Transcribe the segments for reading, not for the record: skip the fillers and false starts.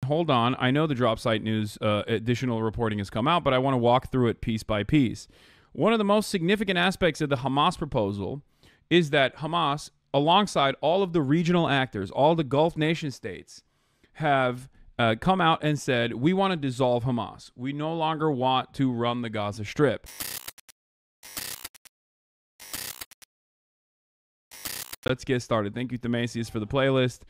hold on. I know the drop site news additional reporting has come out, but I want to walk through it piece by piece. One of the most significant aspects of the Hamas proposal is that Hamas, alongside all of the regional actors, all the Gulf nation states, have come out and said, we want to dissolve Hamas. We no longer want to run the Gaza Strip. Let's get started. Thank you, Themasius, for the playlist.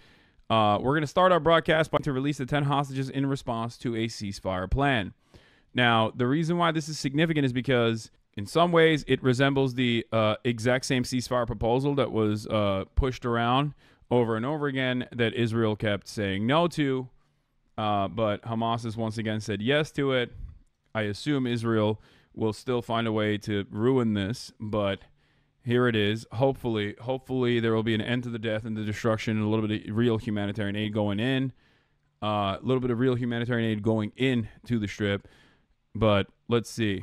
We're going to start our broadcast by to release the 10 hostages in response to a ceasefire plan. Now, the reason why this is significant is because in some ways it resembles the exact same ceasefire proposal that was pushed around over and over again that Israel kept saying no to, but Hamas has once again said yes to it. I assume Israel will still find a way to ruin this, but here it is. Hopefully there will be an end to the death and the destruction and a little bit of real humanitarian aid going in. A little bit of real humanitarian aid going in to the Strip. But let's see.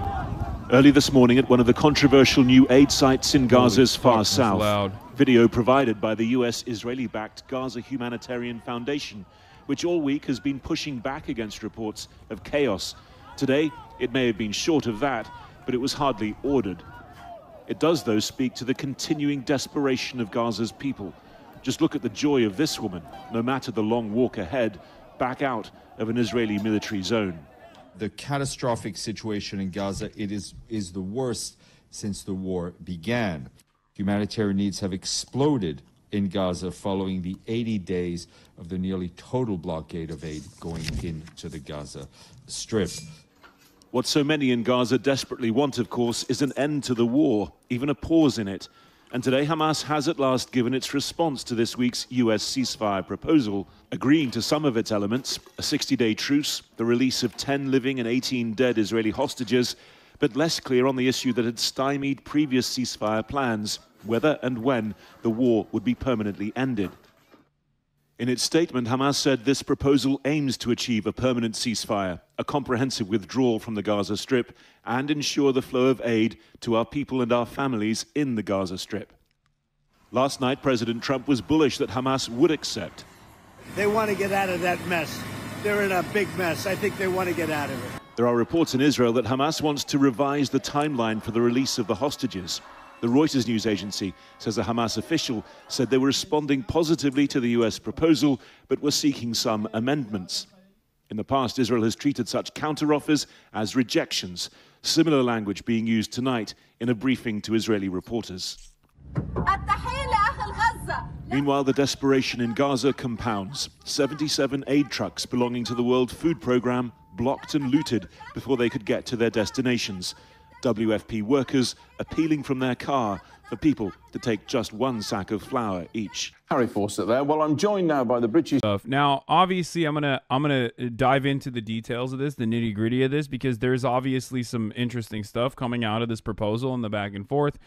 Early this morning at one of the controversial new aid sites in Gaza's far south. Video provided by the US Israeli-backed Gaza Humanitarian Foundation, which all week has been pushing back against reports of chaos. Today, it may have been short of that, but it was hardly ordered. It does, though, speak to the continuing desperation of Gaza's people. Just look at the joy of this woman, no matter the long walk ahead, back out of an Israeli military zone. The catastrophic situation in Gaza, it is the worst since the war began. Humanitarian needs have exploded in Gaza following the 80 days of the nearly total blockade of aid going into the Gaza Strip. What so many in Gaza desperately want, of course, is an end to the war, even a pause in it. And today Hamas has at last given its response to this week's US ceasefire proposal, agreeing to some of its elements, a 60-day truce, the release of 10 living and 18 dead Israeli hostages, but less clear on the issue that had stymied previous ceasefire plans, whether and when the war would be permanently ended. In its statement, Hamas said this proposal aims to achieve a permanent ceasefire, a comprehensive withdrawal from the Gaza Strip, and ensure the flow of aid to our people and our families in the Gaza Strip. Last night, President Trump was bullish that Hamas would accept. They want to get out of that mess. They're in a big mess. I think they want to get out of it. There are reports in Israel that Hamas wants to revise the timeline for the release of the hostages. The Reuters news agency says a Hamas official said they were responding positively to the US proposal, but were seeking some amendments. In the past, Israel has treated such counteroffers as rejections, similar language being used tonight in a briefing to Israeli reporters. Meanwhile, the desperation in Gaza compounds. 77 aid trucks belonging to the World Food Programme blocked and looted before they could get to their destinations. WFP workers appealing from their car for people to take just one sack of flour each. Harry Fawcett there. Well, I'm joined now by the British. Now, obviously, I'm gonna dive into the details of this, the nitty gritty of this, because there's obviously some interesting stuff coming out of this proposal and the back and forth.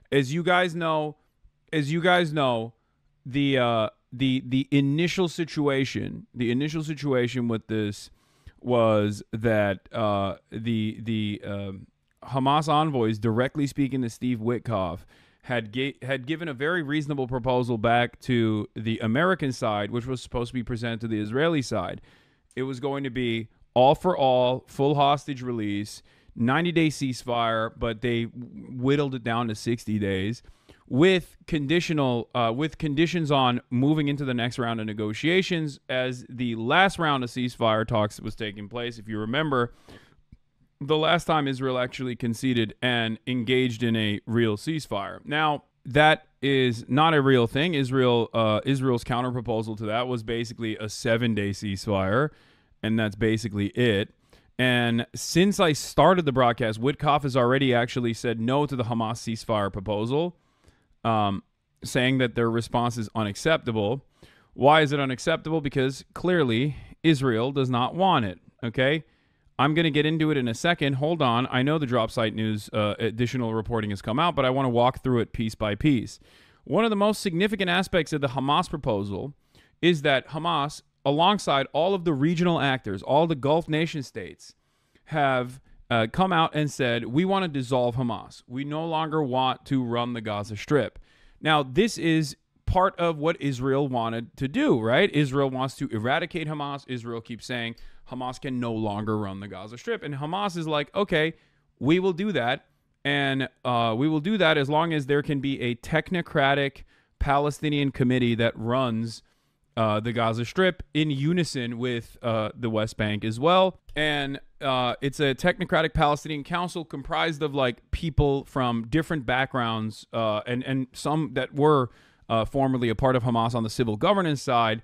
As you guys know, the initial situation with this was that Hamas envoys, directly speaking to Steve Witkoff, had given a very reasonable proposal back to the American side, which was supposed to be presented to the Israeli side. It was going to be all for all, full hostage release, 90-day ceasefire, but they whittled it down to 60 days, with conditions on moving into the next round of negotiations as the last round of ceasefire talks was taking place. If you remember, the last time Israel actually conceded and engaged in a real ceasefire. Now, that is not a real thing. Israel's counterproposal to that was basically a 7-day ceasefire, and that's basically it. And since I started the broadcast, Witkoff has already actually said no to the Hamas ceasefire proposal, saying that their response is unacceptable. Why is it unacceptable? Because clearly Israel does not want it, okay? I'm going to get into it in a second. Hold on. I know the drop site news additional reporting has come out, but I want to walk through it piece by piece. One of the most significant aspects of the Hamas proposal is that Hamas, alongside all of the regional actors, all the Gulf nation states, have come out and said, we want to dissolve Hamas. We no longer want to run the Gaza Strip. Now, this is part of what Israel wanted to do, right? Israel wants to eradicate Hamas. Israel keeps saying Hamas can no longer run the Gaza Strip. And Hamas is like, okay, we will do that. And we will do that as long as there can be a technocratic Palestinian committee that runs the Gaza Strip in unison with the West Bank as well. And it's a technocratic Palestinian council comprised of like people from different backgrounds and some that were formerly a part of Hamas on the civil governance side.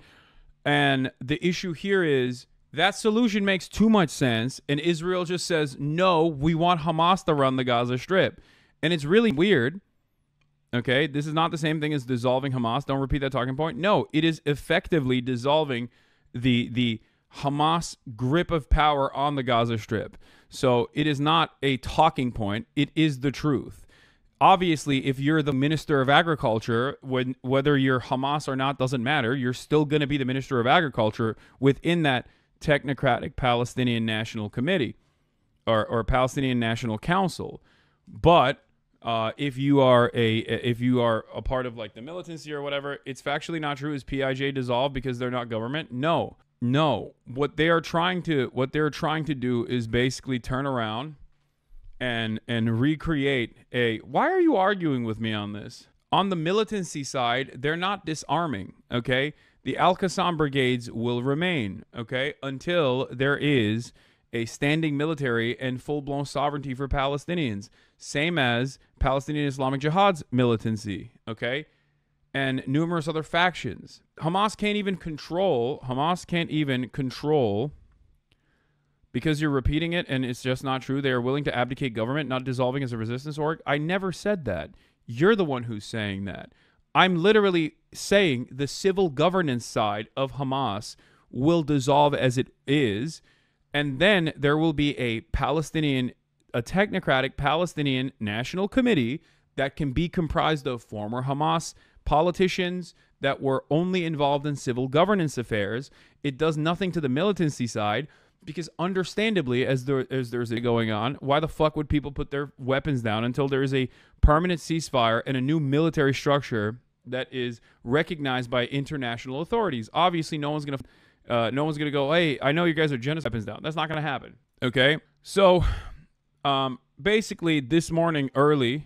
And the issue here is that solution makes too much sense. And Israel just says, no, we want Hamas to run the Gaza Strip. And it's really weird. Okay, this is not the same thing as dissolving Hamas. Don't repeat that talking point. No, it is effectively dissolving the Hamas grip of power on the Gaza Strip. So it is not a talking point. It is the truth. Obviously, if you're the Minister of Agriculture, whether you're Hamas or not doesn't matter. You're still going to be the Minister of Agriculture within that technocratic Palestinian National Committee or Palestinian National Council. But if you are a part of like the militancy or whatever, it's factually not true. Is PIJ dissolved because they're not government? No. What they're trying to do is basically turn around and recreate a. Why are you arguing with me on this? On the militancy side, they're not disarming. Okay, the Al-Qassam brigades will remain. Okay, until there is a standing military and full-blown sovereignty for Palestinians, same as Palestinian Islamic Jihad's militancy, okay? And numerous other factions. Hamas can't even control, because you're repeating it and it's just not true. They are willing to abdicate government, not dissolving as a resistance org. I never said that. You're the one who's saying that. I'm literally saying the civil governance side of Hamas will dissolve as it is. And then there will be a technocratic Palestinian National Committee that can be comprised of former Hamas politicians that were only involved in civil governance affairs. It does nothing to the militancy side because understandably, as there's a going on, why the fuck would people put their weapons down until there is a permanent ceasefire and a new military structure that is recognized by international authorities? Obviously, no one's going to go, hey, I know you guys are genocide weapons down. That's not going to happen. Okay? So, basically, this morning early,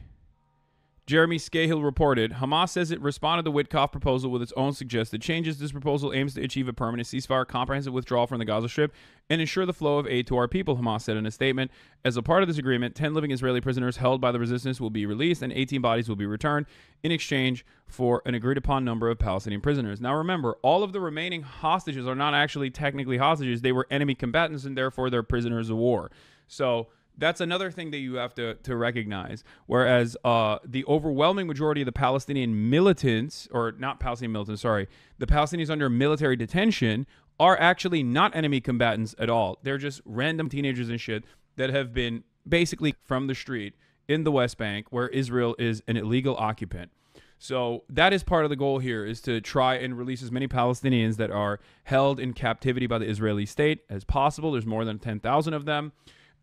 Jeremy Scahill reported, Hamas says it responded to the Witkoff proposal with its own suggested changes. This proposal aims to achieve a permanent ceasefire, comprehensive withdrawal from the Gaza Strip, and ensure the flow of aid to our people, Hamas said in a statement. As a part of this agreement, 10 living Israeli prisoners held by the resistance will be released, and 18 bodies will be returned in exchange for an agreed-upon number of Palestinian prisoners. Now remember, all of the remaining hostages are not actually technically hostages. They were enemy combatants, and therefore they're prisoners of war. So that's another thing that you have to recognize. Whereas the overwhelming majority of the Palestinian militants, or not Palestinian militants, sorry, the Palestinians under military detention are actually not enemy combatants at all. They're just random teenagers and shit that have been basically from the street in the West Bank where Israel is an illegal occupant. So that is part of the goal here, is to try and release as many Palestinians that are held in captivity by the Israeli state as possible. There's more than 10,000 of them.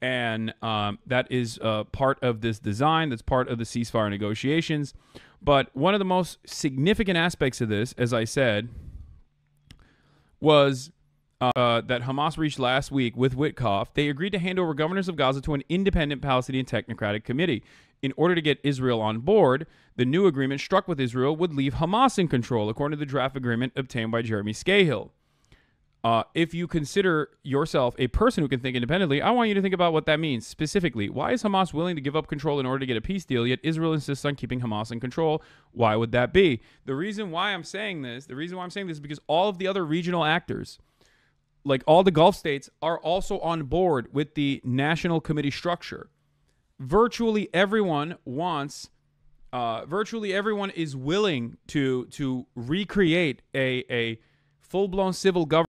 And that is part of this design. That's part of the ceasefire negotiations. But one of the most significant aspects of this, as I said, was that Hamas reached last week with Witkoff. They agreed to hand over governors of Gaza to an independent Palestinian technocratic committee. In order to get Israel on board, the new agreement struck with Israel would leave Hamas in control, according to the draft agreement obtained by Jeremy Scahill. If you consider yourself a person who can think independently, I want you to think about what that means. Specifically, why is Hamas willing to give up control in order to get a peace deal, yet Israel insists on keeping Hamas in control? Why would that be? The reason why I'm saying this is because all of the other regional actors, like all the Gulf states, are also on board with the national committee structure. Virtually everyone is willing to recreate a full-blown civil government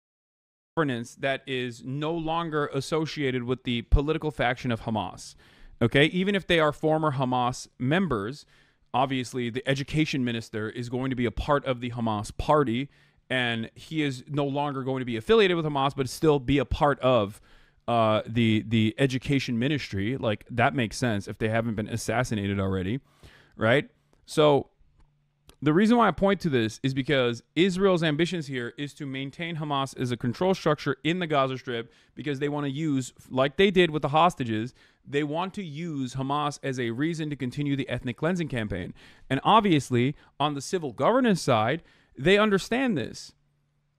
that is no longer associated with the political faction of Hamas. Okay, even if they are former Hamas members, obviously the education minister is going to be a part of the Hamas party, and he is no longer going to be affiliated with Hamas, but still be a part of the education ministry. Like, that makes sense if they haven't been assassinated already, right? So The reason why I point to this is because Israel's ambitions here is to maintain Hamas as a control structure in the Gaza Strip, because they want to use, like they did with the hostages, they want to use Hamas as a reason to continue the ethnic cleansing campaign. And obviously, on the civil governance side, they understand this.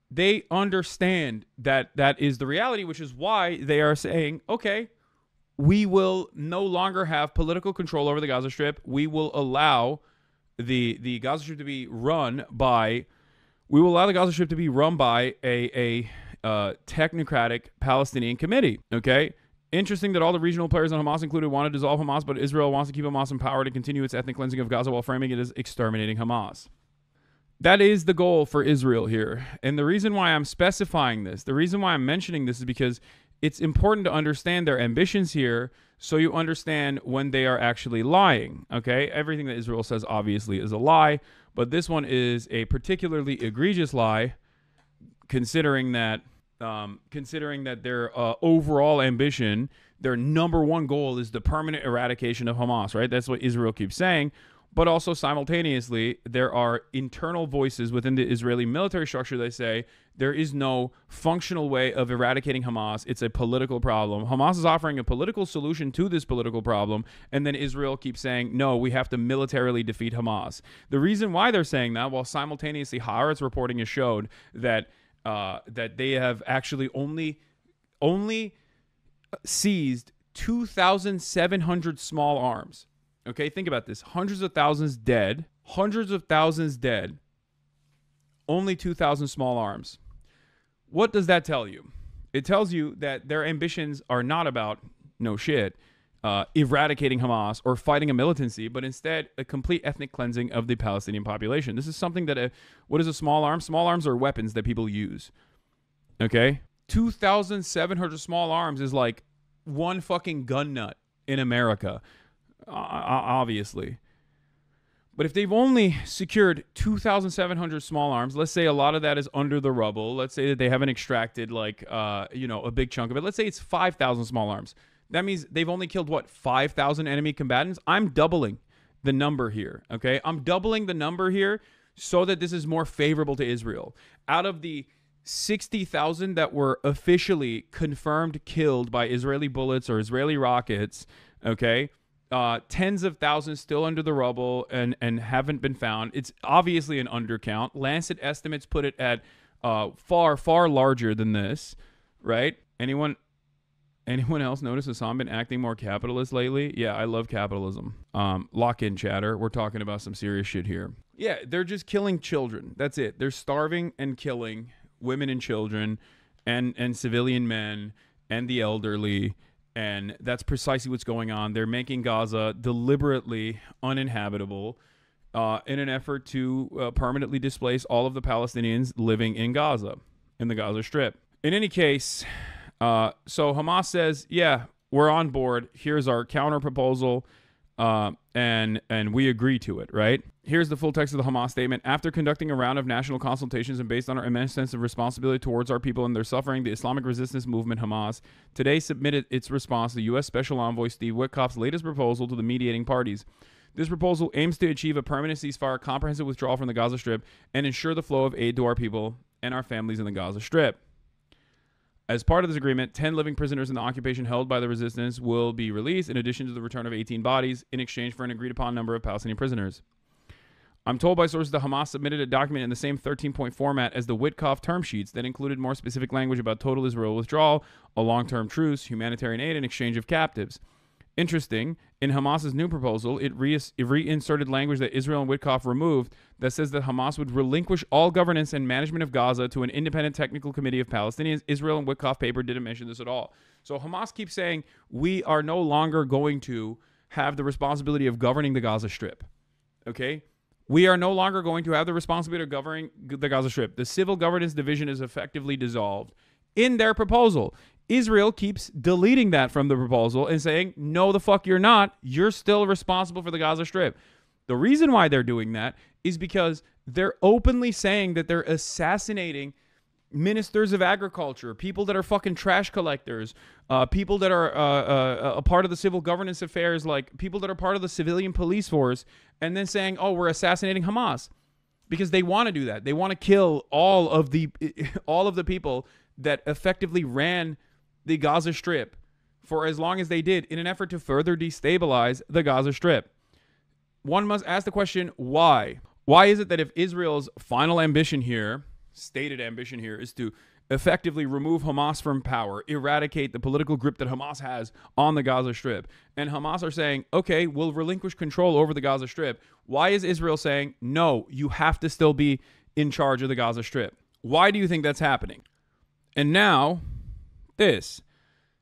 They understand that that is the reality, which is why they are saying, okay, we will no longer have political control over the Gaza Strip. We will allow the Gaza Strip to be run by a technocratic Palestinian committee. Okay. Interesting that all the regional players on Hamas included want to dissolve Hamas, but Israel wants to keep Hamas in power to continue its ethnic cleansing of Gaza while framing it as exterminating Hamas. That is the goal for Israel here. And the reason why I'm specifying this, the reason why I'm mentioning this is because it's important to understand their ambitions here, so you understand when they are actually lying, okay? Everything that Israel says obviously is a lie, but this one is a particularly egregious lie, considering that their overall ambition, their number one goal is the permanent eradication of Hamas, right? That's what Israel keeps saying. But also simultaneously, there are internal voices within the Israeli military structure that say there is no functional way of eradicating Hamas. It's a political problem. Hamas is offering a political solution to this political problem, and then Israel keeps saying, no, we have to militarily defeat Hamas. The reason why they're saying that, while simultaneously Haaretz reporting has showed that that they have actually only seized 2,700 small arms. Okay, think about this. Hundreds of thousands dead. Only 2,000 small arms. What does that tell you? It tells you that their ambitions are not about, no shit, eradicating Hamas or fighting a militancy, but instead a complete ethnic cleansing of the Palestinian population. This is something that, what is a small arm? Small arms are weapons that people use. Okay? 2,700 small arms is like one fucking gun nut in America. Obviously. But if they've only secured 2,700 small arms, let's say a lot of that is under the rubble. Let's say that they haven't extracted like, a big chunk of it. Let's say it's 5,000 small arms. That means they've only killed, what, 5,000 enemy combatants? I'm doubling the number here, okay? I'm doubling the number here so that this is more favorable to Israel. Out of the 60,000 that were officially confirmed killed by Israeli bullets or Israeli rockets, okay, tens of thousands still under the rubble and haven't been found. It's obviously an undercount. Lancet estimates put it at far, far larger than this, right? Anyone else notice Hasan been acting more capitalist lately? Yeah, I love capitalism. Lock in, chatter. We're talking about some serious shit here. Yeah, they're just killing children. That's it. They're starving and killing women and children and civilian men and the elderly. And that's precisely what's going on. They're making Gaza deliberately uninhabitable in an effort to permanently displace all of the Palestinians living in Gaza, in the Gaza Strip. In any case, so Hamas says, yeah, we're on board. Here's our counter proposal, and we agree to it, right? Here's the full text of the Hamas statement. After conducting a round of national consultations and based on our immense sense of responsibility towards our people and their suffering, the Islamic resistance movement Hamas today submitted its response to the U.S. Special Envoy Steve Witkoff's latest proposal to the mediating parties. This proposal aims to achieve a permanent ceasefire, comprehensive withdrawal from the Gaza Strip, and ensure the flow of aid to our people and our families in the Gaza Strip. As part of this agreement, 10 living prisoners in the occupation held by the resistance will be released, in addition to the return of 18 bodies, in exchange for an agreed-upon number of Palestinian prisoners. I'm told by sources that Hamas submitted a document in the same 13-point format as the Witkoff term sheets that included more specific language about total Israel withdrawal, a long-term truce, humanitarian aid, and exchange of captives. Interesting, in Hamas's new proposal, it reinserted language that Israel and Witkoff removed that says that Hamas would relinquish all governance and management of Gaza to an independent technical committee of Palestinians. Israel and Witkoff paper didn't mention this at all. So Hamas keeps saying, we are no longer going to have the responsibility of governing the Gaza Strip. Okay? We are no longer going to have the responsibility of governing the Gaza Strip. The civil governance division is effectively dissolved. In their proposal, Israel keeps deleting that from the proposal and saying, no, the fuck you're not. You're still responsible for the Gaza Strip. The reason why they're doing that is because they're openly saying that they're assassinating ministers of agriculture, people that are fucking trash collectors, people that are a part of the civil governance affairs, like people that are part of the civilian police force, and then saying, oh, we're assassinating Hamas. because they want to do that. They want to kill all of the people that effectively ran the Gaza Strip for as long as they did in an effort to further destabilize the Gaza Strip. One must ask the question, why? Why is it that if Israel's final ambition here, stated ambition here, is to effectively remove Hamas from power, eradicate the political grip that Hamas has on the Gaza Strip, and Hamas are saying, okay, we'll relinquish control over the Gaza Strip, why is Israel saying, no, you have to still be in charge of the Gaza Strip? Why do you think that's happening? And now, this.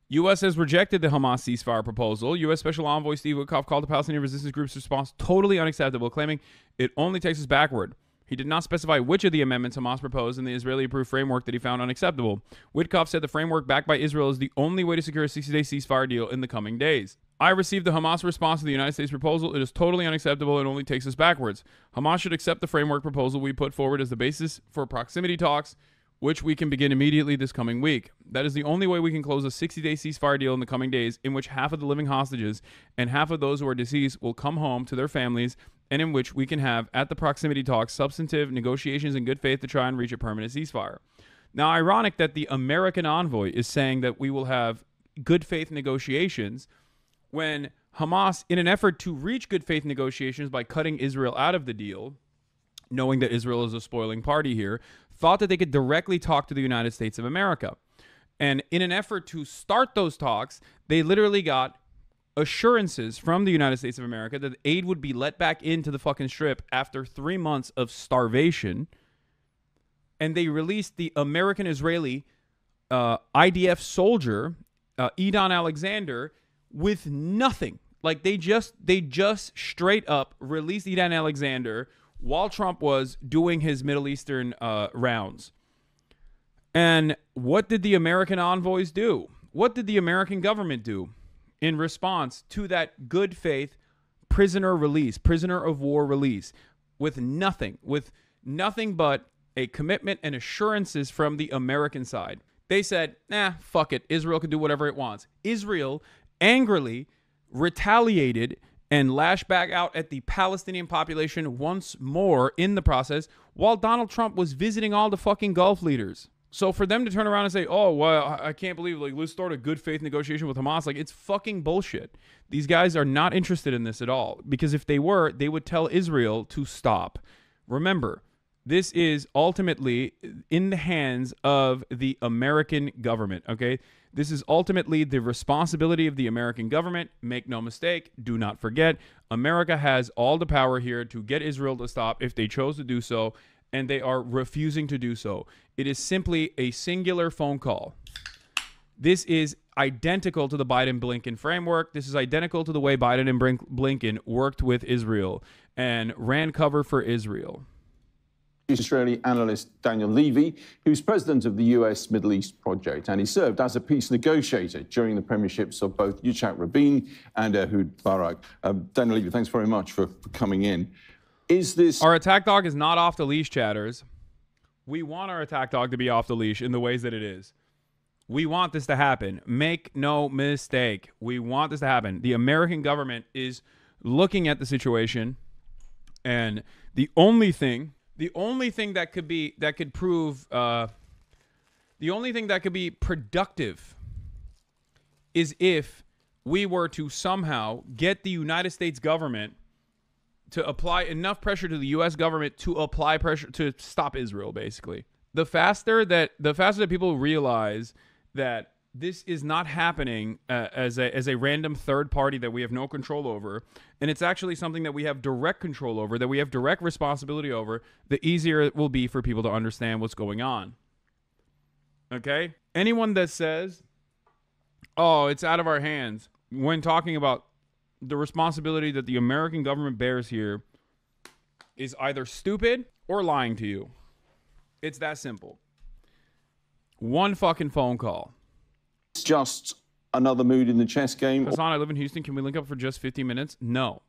U.S. has rejected the Hamas ceasefire proposal. U.S. Special Envoy Steve Witkoff called the Palestinian resistance group's response totally unacceptable, claiming it only takes us backward. He did not specify which of the amendments Hamas proposed in the Israeli-approved framework that he found unacceptable. Witkoff said the framework backed by Israel is the only way to secure a 60-day ceasefire deal in the coming days. I received the Hamas response to the United States proposal. It is totally unacceptable and only takes us backwards. Hamas should accept the framework proposal we put forward as the basis for proximity talks, which we can begin immediately this coming week. That is the only way we can close a 60-day ceasefire deal in the coming days, in which half of the living hostages and half of those who are deceased will come home to their families, and in which we can have, at the proximity talks, substantive negotiations in good faith to try and reach a permanent ceasefire. Now, ironic that the American envoy is saying that we will have good faith negotiations when Hamas, in an effort to reach good faith negotiations by cutting Israel out of the deal, knowing that Israel is a spoiling party here, thought that they could directly talk to the United States of America. And in an effort to start those talks, they literally got assurances from the United States of America that aid would be let back into the fucking strip after 3 months of starvation. And they released the American-Israeli IDF soldier, Edon Alexander, with nothing. Like they just straight up released Edon Alexander while Trump was doing his Middle Eastern rounds. And what did the American envoys do? What did the American government do in response to that good faith prisoner of war release with nothing but a commitment and assurances from the American side? They said, nah, fuck it. Israel can do whatever it wants. Israel angrily retaliated and lashed back out at the Palestinian population once more in the process, while Donald Trump was visiting all the fucking Gulf leaders. So for them to turn around and say, oh, well, I can't believe, like, let's start a good faith negotiation with Hamas, like, it's fucking bullshit. These guys are not interested in this at all, because if they were, they would tell Israel to stop. Remember, this is ultimately in the hands of the American government, okay? This is ultimately the responsibility of the American government. Make no mistake. Do not forget, America has all the power here to get Israel to stop if they chose to do so, and they are refusing to do so. It is simply a singular phone call. This is identical to the Biden-Blinken framework. This is identical to the way Biden and Blinken worked with Israel and ran cover for Israel. Israeli analyst Daniel Levy, who's president of the US Middle East Project, and he served as a peace negotiator during the premierships of both Yitzhak Rabin and Ehud Barak. Daniel Levy, thanks very much for coming in. Is this... Our attack dog is not off the leash, chatters. We want our attack dog to be off the leash in the ways that it is. We want this to happen. Make no mistake. We want this to happen. The American government is looking at the situation, and the only thing that could be productive is if we were to somehow get the United States government to apply enough pressure to the U.S. government to apply pressure to stop Israel, basically. The faster that people realize that this is not happening as a random third party that we have no control over, and it's actually something that we have direct control over, that we have direct responsibility over, the easier it will be for people to understand what's going on. Okay? Anyone that says, oh, it's out of our hands, when talking about the responsibility that the American government bears here, is either stupid or lying to you. It's that simple. One fucking phone call. It's just another mood in the chess game? Hasan, I live in Houston. Can we link up for just 15 minutes? No.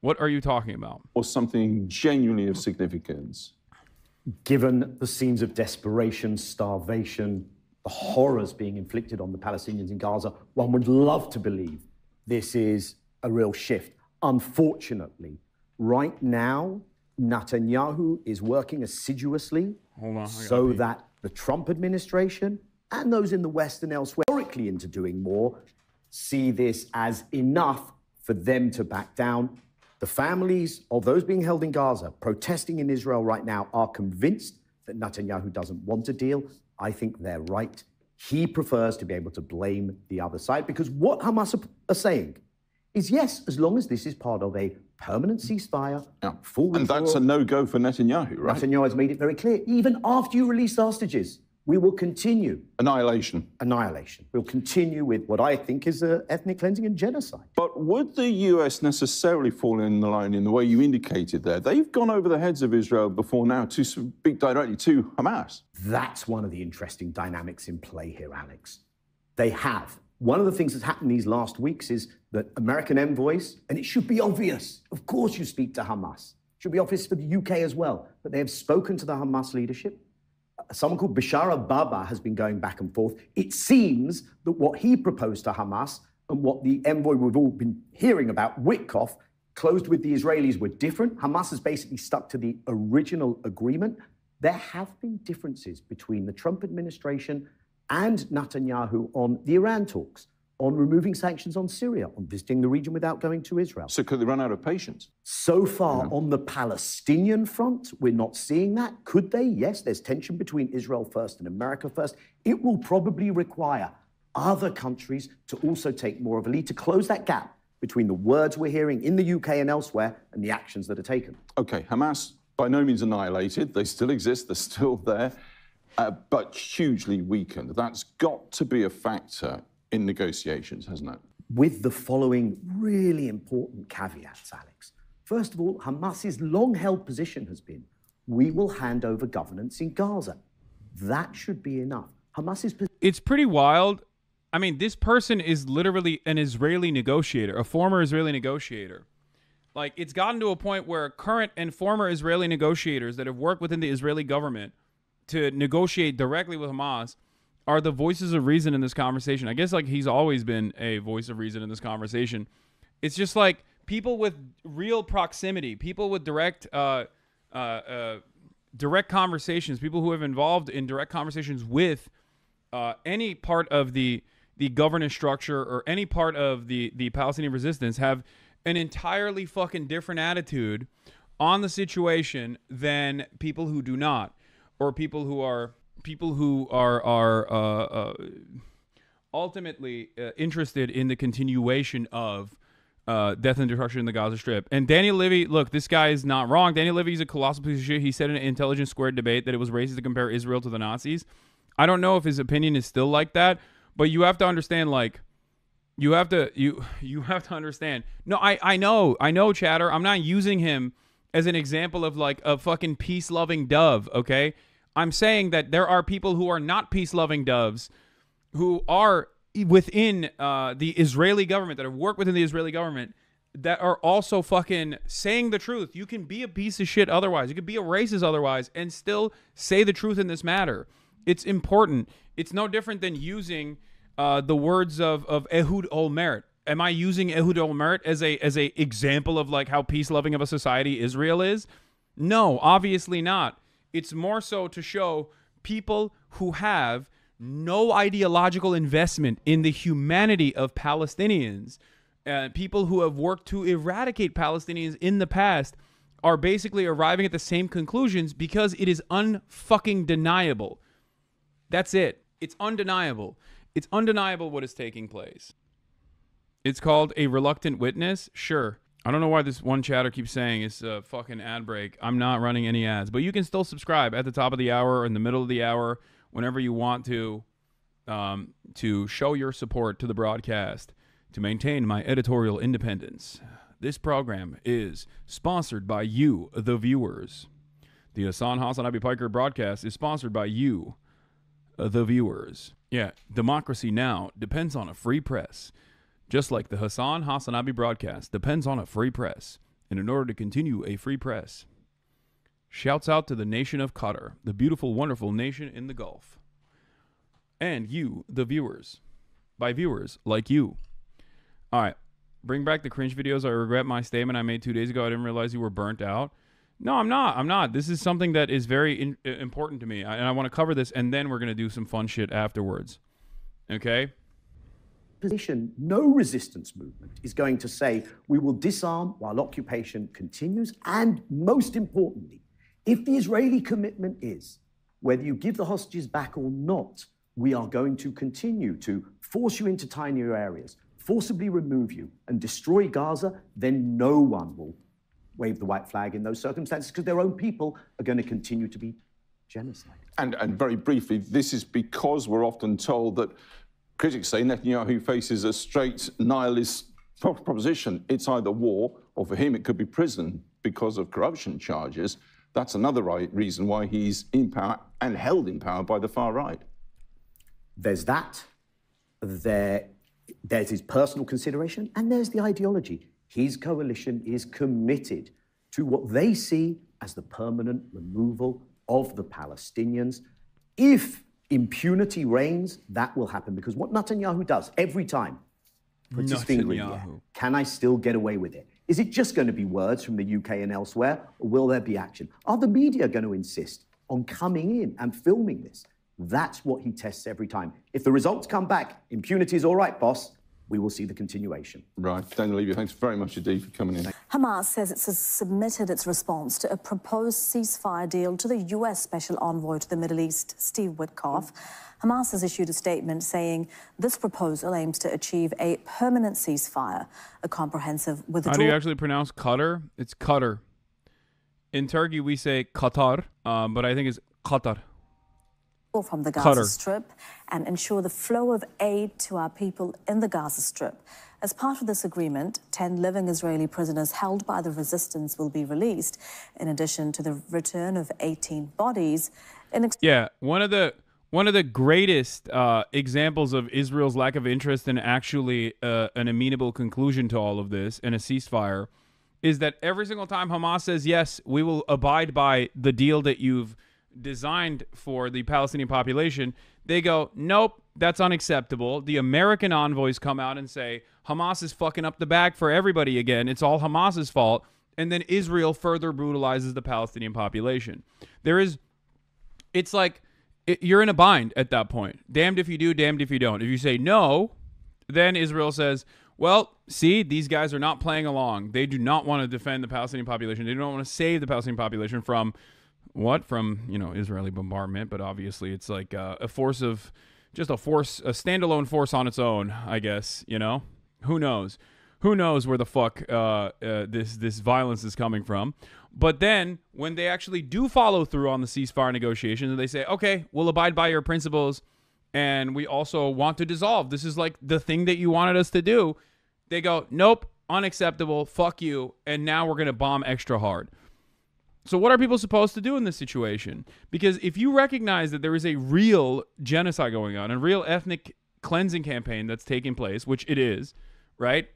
What are you talking about? Or something genuinely of significance? Given the scenes of desperation, starvation, the horrors being inflicted on the Palestinians in Gaza, one would love to believe this is a real shift. Unfortunately, right now, Netanyahu is working assiduously so that the Trump administration and those in the West and elsewhere, historically into doing more, see this as enough for them to back down. The families of those being held in Gaza, protesting in Israel right now, are convinced that Netanyahu doesn't want a deal. I think they're right. He prefers to be able to blame the other side, because what Hamas are saying is, yes, as long as this is part of a permanent ceasefire, full withdrawal. And that's a no-go for Netanyahu, right? Netanyahu has made it very clear, even after you release the hostages, we will continue. Annihilation. Annihilation. We'll continue with what I think is ethnic cleansing and genocide. But would the US necessarily fall in the line in the way you indicated there? They've gone over the heads of Israel before now to speak directly to Hamas. That's one of the interesting dynamics in play here, Alex. They have. One of the things that's happened these last weeks is that American envoys, and it should be obvious, of course you speak to Hamas. It should be obvious for the UK as well, but they have spoken to the Hamas leadership. Someone called Bashara Baba has been going back and forth. It seems that what he proposed to Hamas and what the envoy we've all been hearing about, Witkoff, closed with the Israelis were different. Hamas has basically stuck to the original agreement. There have been differences between the Trump administration and Netanyahu on the Iran talks, on removing sanctions on Syria, on visiting the region without going to Israel. So could they run out of patience? So far, on the Palestinian front, we're not seeing that. Could they? Yes, there's tension between Israel first and America first. It will probably require other countries to also take more of a lead to close that gap between the words we're hearing in the UK and elsewhere and the actions that are taken. Okay, Hamas, by no means annihilated. They still exist. They're still there, but hugely weakened. That's got to be a factor in negotiations, hasn't it? With the following really important caveats, Alex. First of all, Hamas's long-held position has been, we will hand over governance in Gaza. That should be enough. Hamas's It's pretty wild. I mean, this person is literally an Israeli negotiator, a former Israeli negotiator. Like, it's gotten to a point where current and former Israeli negotiators that have worked within the Israeli government to negotiate directly with Hamas are the voices of reason in this conversation. I guess, like, he's always been a voice of reason in this conversation. It's just like people with real proximity, people with direct conversations, people who have involved in direct conversations with any part of the governance structure or any part of the Palestinian resistance have an entirely fucking different attitude on the situation than people who do not, or people who are ultimately interested in the continuation of death and destruction in the Gaza Strip. And Daniel Levy, look, this guy is not wrong. Daniel Levy is a colossal piece of shit. He said in an Intelligence Squared debate that it was racist to compare Israel to the Nazis. I don't know if his opinion is still like that, but you have to understand, like, you have to understand. No, I know, Chatter. I'm not using him as an example of like a fucking peace-loving dove, okay? I'm saying that there are people who are not peace-loving doves who are within the Israeli government, that have worked within the Israeli government, that are also fucking saying the truth. You can be a piece of shit otherwise. You could be a racist otherwise and still say the truth in this matter. It's important. It's no different than using the words of Ehud Olmert. Am I using Ehud Olmert as a example of like how peace-loving of a society Israel is? No, obviously not. It's more so to show people who have no ideological investment in the humanity of Palestinians, people who have worked to eradicate Palestinians in the past, are basically arriving at the same conclusions because it is unfucking deniable. That's it. It's undeniable. It's undeniable what is taking place. It's called a reluctant witness? Sure. I don't know why this one chatter keeps saying it's a fucking ad break. I'm not running any ads, but you can still subscribe at the top of the hour or in the middle of the hour, whenever you want to show your support to the broadcast, to maintain my editorial independence. This program is sponsored by you, the viewers. The Hasan HasanAbi Piker broadcast is sponsored by you, the viewers. Yeah, democracy now depends on a free press. Just like the Hasan HasanAbi broadcast depends on a free press. And in order to continue a free press, shouts out to the nation of Qatar, the beautiful, wonderful nation in the Gulf. And you, the viewers. By viewers like you. All right. Bring back the cringe videos. I regret my statement I made 2 days ago. I didn't realize you were burnt out. No, I'm not. I'm not. This is something that is very important to me, and I want to cover this, and then we're going to do some fun shit afterwards. Okay? Position, no resistance movement is going to say we will disarm while occupation continues. And most importantly, if the Israeli commitment is whether you give the hostages back or not, we are going to continue to force you into tinier areas, forcibly remove you, and destroy Gaza, then no one will wave the white flag in those circumstances because their own people are going to continue to be genocided. And very briefly, this is because we're often told that critics say Netanyahu faces a straight nihilist proposition. It's either war, or for him, it could be prison because of corruption charges. That's another reason why he's in power and held in power by the far right. There's that. There's his personal consideration, and there's the ideology. His coalition is committed to what they see as the permanent removal of the Palestinians. If impunity reigns, that will happen, because what Netanyahu does every time, puts his finger in the air. Can I still get away with it? Is it just going to be words from the UK and elsewhere, or will there be action? Are the media going to insist on coming in and filming this? That's what he tests every time. If the results come back, impunity is all right, boss, we will see the continuation. Right. Daniel Levy, thanks very much indeed for coming in. Hamas says it has submitted its response to a proposed ceasefire deal to the U.S. Special Envoy to the Middle East, Steve Witkoff. Hamas has issued a statement saying this proposal aims to achieve a permanent ceasefire, a comprehensive withdrawal. How do you actually pronounce Qatar? It's Qatar. In Turkey, we say Qatar, but I think it's Qatar. From the Gaza Strip and ensure the flow of aid to our people in the Gaza Strip. As part of this agreement, 10 living Israeli prisoners held by the resistance will be released, in addition to the return of 18 bodies. Yeah, one of the greatest examples of Israel's lack of interest in actually an amenable conclusion to all of this and a ceasefire is that every single time Hamas says, yes, we will abide by the deal that you've designed for the Palestinian population, they go, nope, that's unacceptable. The American envoys come out and say, Hamas is fucking up the bag for everybody again. It's all Hamas's fault. And then Israel further brutalizes the Palestinian population. It's like, you're in a bind at that point. Damned if you do, damned if you don't. If you say no, then Israel says, well, see, these guys are not playing along. They do not want to defend the Palestinian population. They don't want to save the Palestinian population from what? From, Israeli bombardment, but obviously it's like a standalone force on its own, I guess, Who knows? Who knows where the fuck this violence is coming from? But then when they actually do follow through on the ceasefire negotiations and they say, okay, we'll abide by your principles and we also want to dissolve. This is like the thing that you wanted us to do. They go, nope, unacceptable, fuck you, and now we're going to bomb extra hard. So what are people supposed to do in this situation? Because if you recognize that there is a real genocide going on, a real ethnic cleansing campaign that's taking place, which it is, right?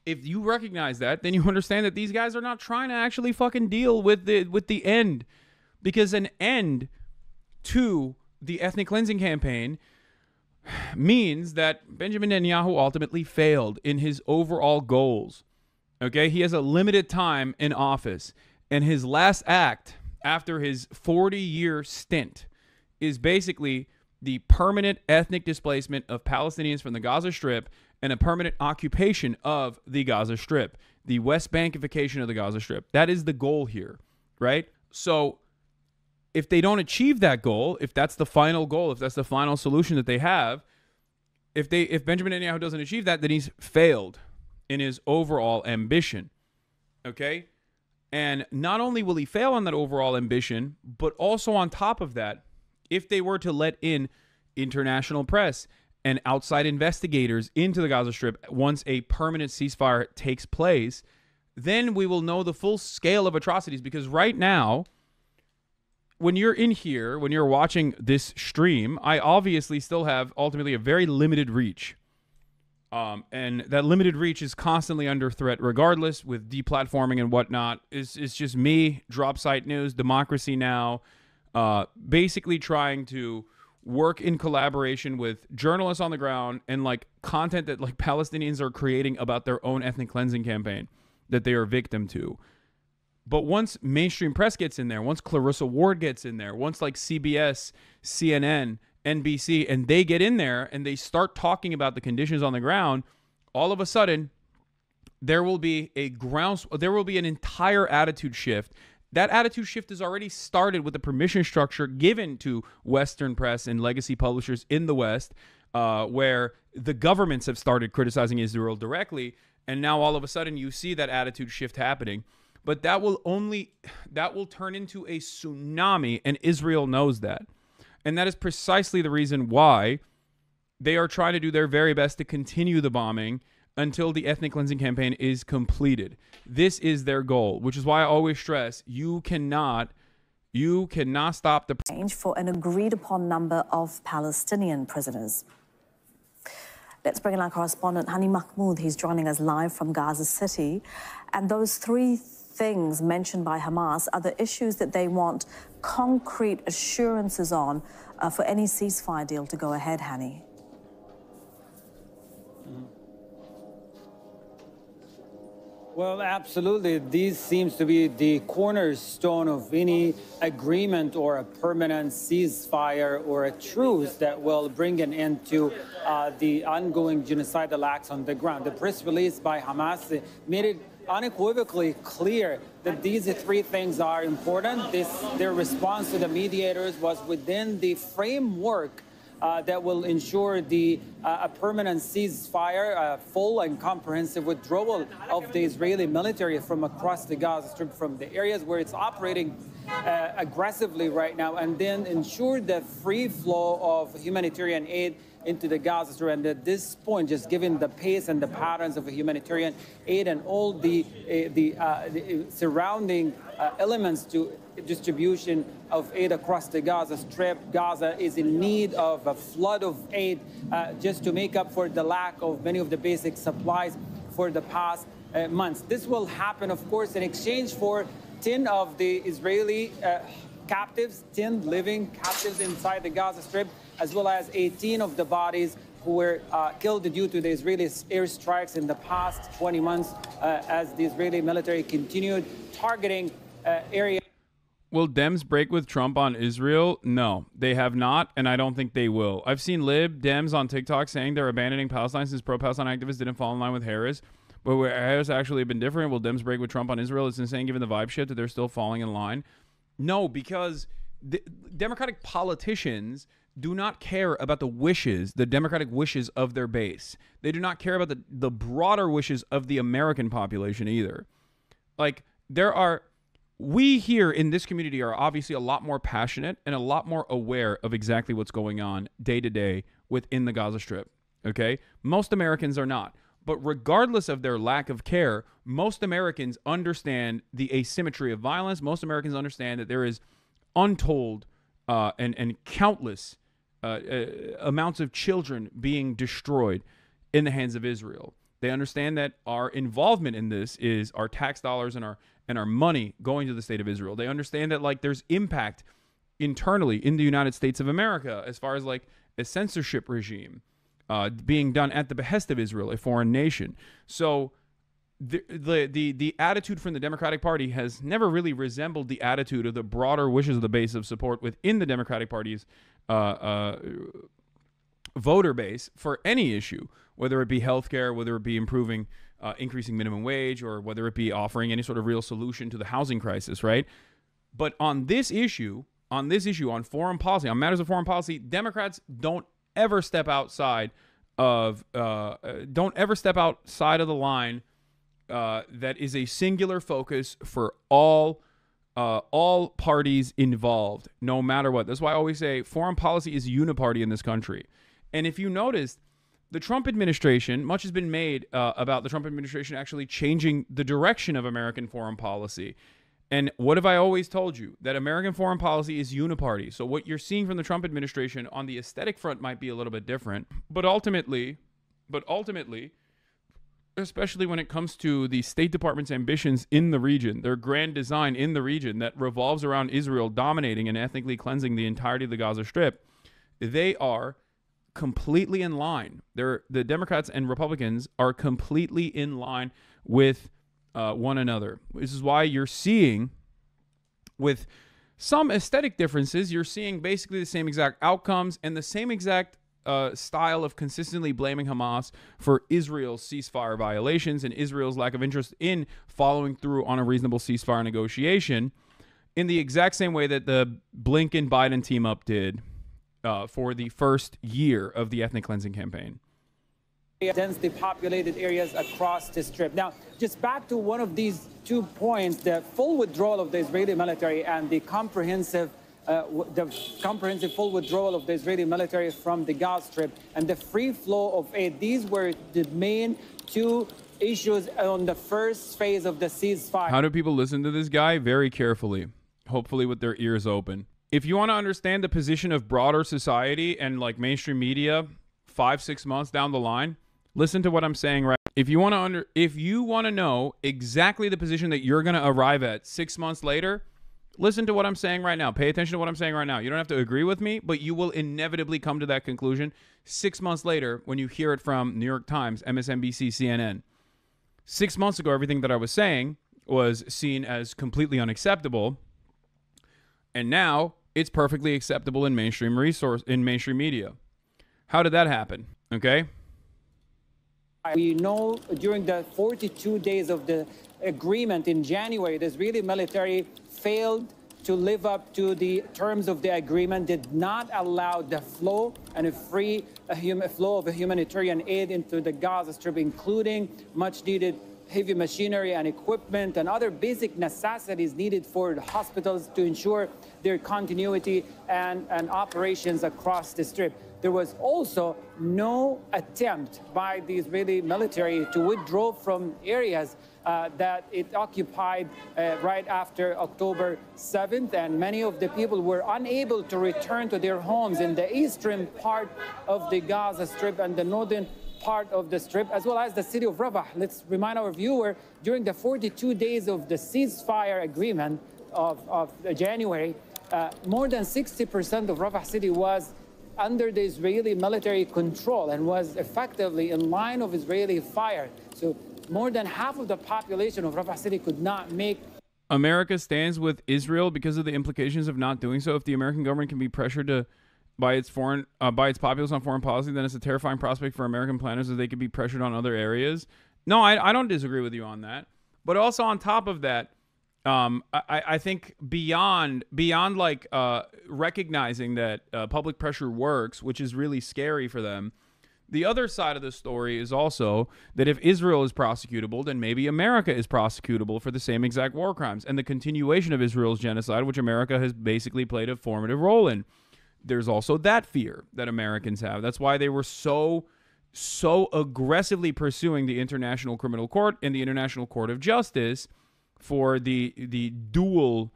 If you recognize that, then you understand that these guys are not trying to actually fucking deal with the end. Because an end to the ethnic cleansing campaign means that Benjamin Netanyahu ultimately failed in his overall goals. Okay? He has a limited time in office. And his last act after his 40-year stint is basically the permanent ethnic displacement of Palestinians from the Gaza Strip and a permanent occupation of the Gaza Strip, the West Bankification of the Gaza Strip. That is the goal here, right? So if they don't achieve that goal, if that's the final goal, if that's the final solution that they have, if Benjamin Netanyahu doesn't achieve that, then he's failed in his overall ambition, okay? And not only will he fail on that overall ambition, but also on top of that, if they were to let in international press and outside investigators into the Gaza Strip once a permanent ceasefire takes place, then we will know the full scale of atrocities. Because right now, when you're in here, when you're watching this stream, I obviously still have ultimately a very limited reach. And that limited reach is constantly under threat, regardless, with deplatforming and whatnot. It's just me, Drop Site News, Democracy Now!, basically trying to work in collaboration with journalists on the ground and like content that like Palestinians are creating about their own ethnic cleansing campaign that they are victim to. But once mainstream press gets in there, once Clarissa Ward gets in there, once like CBS, CNN, NBC, and they get in there and they start talking about the conditions on the ground, all of a sudden there will be an entire attitude shift. That attitude shift has already started with the permission structure given to Western press and legacy publishers in the West, where the governments have started criticizing Israel directly. And now all of a sudden you see that attitude shift happening. But that will turn into a tsunami, and Israel knows that. And that is precisely the reason why they are trying to do their very best to continue the bombing until the ethnic cleansing campaign is completed. This is their goal, which is why I always stress you cannot stop the change for an agreed upon number of Palestinian prisoners. Let's bring in our correspondent, Hani Mahmoud. He's joining us live from Gaza City. And those three things mentioned by Hamas are the issues that they want concrete assurances on for any ceasefire deal to go ahead, Hani. Well, absolutely. These seems to be the cornerstone of any agreement or a permanent ceasefire or a truce that will bring an end to the ongoing genocidal acts on the ground. The press release by Hamas made it unequivocally clear that these three things are important. Their response to the mediators was within the framework that will ensure a permanent ceasefire, a full and comprehensive withdrawal of the Israeli military from across the Gaza Strip, from the areas where it's operating aggressively right now, and then ensure the free flow of humanitarian aid into the Gaza Strip. And at this point, just given the pace and the patterns of humanitarian aid and all the surrounding elements to distribution of aid across the Gaza Strip, Gaza is in need of a flood of aid just to make up for the lack of many of the basic supplies for the past months. This will happen, of course, in exchange for 10 of the Israeli captives, 10 living captives inside the Gaza Strip, as well as 18 of the bodies who were killed due to the Israeli airstrikes in the past 20 months as the Israeli military continued targeting areas. Will Dems break with Trump on Israel? No, they have not, and I don't think they will. I've seen Lib Dems on TikTok saying they're abandoning Palestine since pro-Palestine activists didn't fall in line with Harris. But where Harris actually been different, will Dems break with Trump on Israel? It's insane given the vibe shift that they're still falling in line. No, because the Democratic politicians do not care about the Democratic wishes of their base. They do not care about the broader wishes of the American population either. Like, we here in this community are obviously a lot more passionate and a lot more aware of exactly what's going on day to day within the Gaza Strip, okay? Most Americans are not. But regardless of their lack of care, most Americans understand the asymmetry of violence. Most Americans understand that there is untold and countless amounts of children being destroyed in the hands of Israel. They understand that our involvement in this is our tax dollars and our money going to the state of Israel. They understand that, like, there's impact internally in the United States of America as far as like a censorship regime being done at the behest of Israel, a foreign nation. So the attitude from the Democratic Party has never really resembled the attitude of the broader wishes of the base of support within the Democratic Party's voter base for any issue, whether it be healthcare, whether it be increasing minimum wage, or whether it be offering any sort of real solution to the housing crisis, right? But on this issue, on foreign policy, on matters of foreign policy, Democrats don't ever step outside of the line that is a singular focus for all parties involved, no matter what. That's why I always say foreign policy is uniparty in this country. And if you notice, the Trump administration, much has been made about the Trump administration actually changing the direction of American foreign policy. And what have I always told you? That American foreign policy is uniparty. So what you're seeing from the Trump administration on the aesthetic front might be a little bit different. But ultimately, especially when it comes to the State Department's ambitions in the region, their grand design in the region that revolves around Israel dominating and ethnically cleansing the entirety of the Gaza Strip, they are completely in line. The Democrats and Republicans are completely in line with one another. This is why you're seeing, with some aesthetic differences, you're seeing basically the same exact outcomes and the same exact style of consistently blaming Hamas for Israel's ceasefire violations and Israel's lack of interest in following through on a reasonable ceasefire negotiation, in the exact same way that the Blinken-Biden team-up did for the first year of the ethnic cleansing campaign. Densely populated areas across the Strip. Now, just back to one of these 2 points, the full withdrawal of the Israeli military and the comprehensive full withdrawal of the Israeli military from the Gaza Strip and the free flow of aid. These were the main 2 issues on the first phase of the ceasefire. How do people listen to this guy? Very carefully, hopefully with their ears open. If you want to understand the position of broader society and like mainstream media 5-6 months down the line, listen to what I'm saying right. If you want to know exactly the position that you're going to arrive at 6 months later, listen to what I'm saying right now. Pay attention to what I'm saying right now. You don't have to agree with me, but you will inevitably come to that conclusion 6 months later when you hear it from New York Times, MSNBC, CNN. 6 months ago, everything that I was saying was seen as completely unacceptable, and now it's perfectly acceptable in mainstream media. How did that happen? Okay. We know during the 42 days of the agreement in January, the Israeli military failed to live up to the terms of the agreement, did not allow the flow and a free flow of humanitarian aid into the Gaza Strip, including much needed heavy machinery and equipment and other basic necessities needed for the hospitals to ensure their continuity and operations across the Strip. There was also no attempt by the Israeli military to withdraw from areas that it occupied right after October 7th, and many of the people were unable to return to their homes in the eastern part of the Gaza Strip and the northern part of the Strip, as well as the city of Rafah. Let's remind our viewer, during the 42 days of the ceasefire agreement of January, more than 60% of Rafah city was under the Israeli military control and was effectively in line of Israeli fire. So more than half of the population of Rafah city could not make. America stands with Israel because of the implications of not doing so. If the American government can be pressured by its populace on foreign policy, then it's a terrifying prospect for American planners that they could be pressured on other areas. No, I don't disagree with you on that. But also on top of that, I think beyond like recognizing that public pressure works, which is really scary for them, the other side of the story is also that if Israel is prosecutable, then maybe America is prosecutable for the same exact war crimes and the continuation of Israel's genocide, which America has basically played a formative role in. There's also that fear that Americans have. That's why they were so aggressively pursuing the International Criminal Court and the International Court of Justice for the dual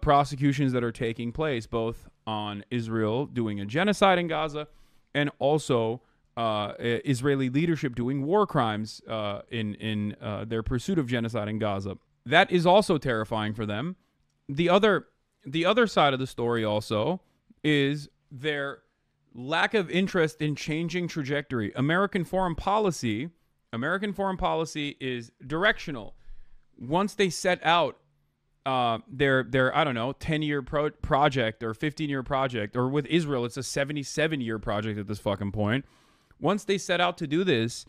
prosecutions that are taking place, both on Israel doing a genocide in Gaza and also Israeli leadership doing war crimes in their pursuit of genocide in Gaza. That is also terrifying for them. The other side of the story also is their lack of interest in changing trajectory. American foreign policy is directional. Once they set out their 10-year project or 15-year project, or with Israel, it's a 77-year project at this fucking point. Once they set out to do this,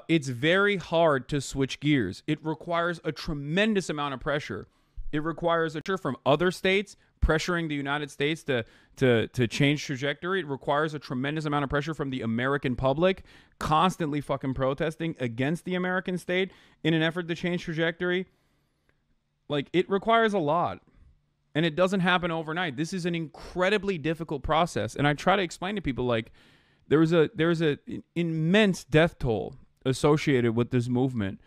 it's very hard to switch gears. It requires a tremendous amount of pressure. It requires a pressure from other states pressuring the United States to change trajectory. It requires a tremendous amount of pressure from the American public constantly fucking protesting against the American state in an effort to change trajectory. Like, it requires a lot, and it doesn't happen overnight. This is an incredibly difficult process, and I try to explain to people, like, there's an immense death toll associated with this movement.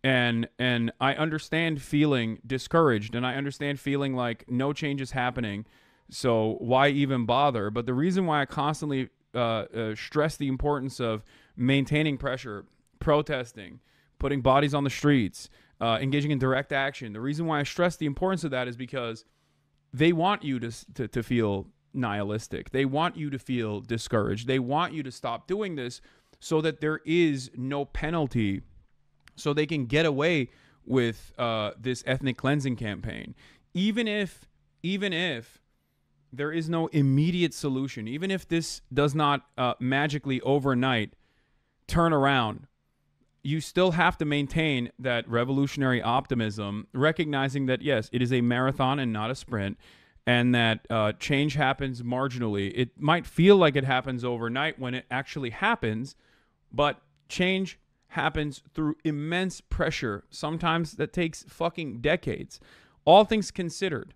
And I understand feeling discouraged, and I understand feeling like no change is happening, so why even bother? But the reason why I constantly stress the importance of maintaining pressure, protesting, putting bodies on the streets, engaging in direct action, the reason why I stress the importance of that is because they want you to feel nihilistic. They want you to feel discouraged. They want you to stop doing this so that there is no penalty, so they can get away with this ethnic cleansing campaign. Even if there is no immediate solution, even if this does not magically overnight turn around, you still have to maintain that revolutionary optimism, recognizing that, yes, it is a marathon and not a sprint, and that change happens marginally. It might feel like it happens overnight when it actually happens, but change happens through immense pressure. Sometimes that takes fucking decades. All things considered,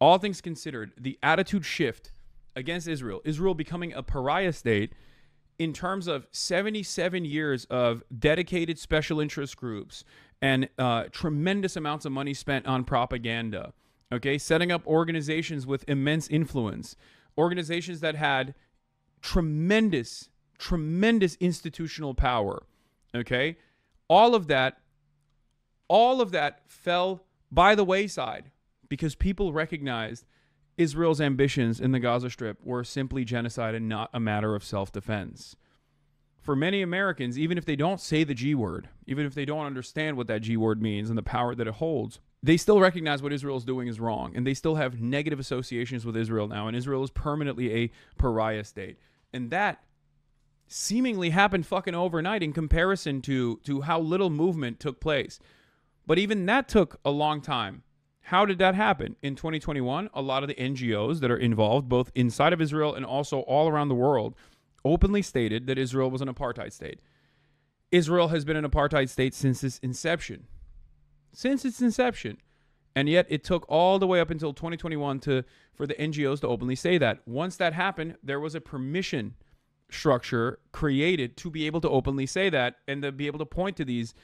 the attitude shift against Israel becoming a pariah state in terms of 77 years of dedicated special interest groups and tremendous amounts of money spent on propaganda, okay? Setting up organizations with immense influence, organizations that had tremendous institutional power, okay? All of that fell by the wayside because people recognized Israel's ambitions in the Gaza Strip were simply genocide and not a matter of self-defense. For many Americans, even if they don't say the G word, even if they don't understand what that G word means and the power that it holds, they still recognize what Israel is doing is wrong, and they still have negative associations with Israel now, and Israel is permanently a pariah state. And that seemingly happened fucking overnight in comparison to how little movement took place. But even that took a long time. How did that happen? In 2021, a lot of the NGOs that are involved, both inside of Israel and also all around the world, openly stated that Israel was an apartheid state. Israel has been an apartheid state since its inception. Since its inception. And yet it took all the way up until 2021 for the NGOs to openly say that. Once that happened, there was a permission structure created to be able to openly say that and to be able to point to these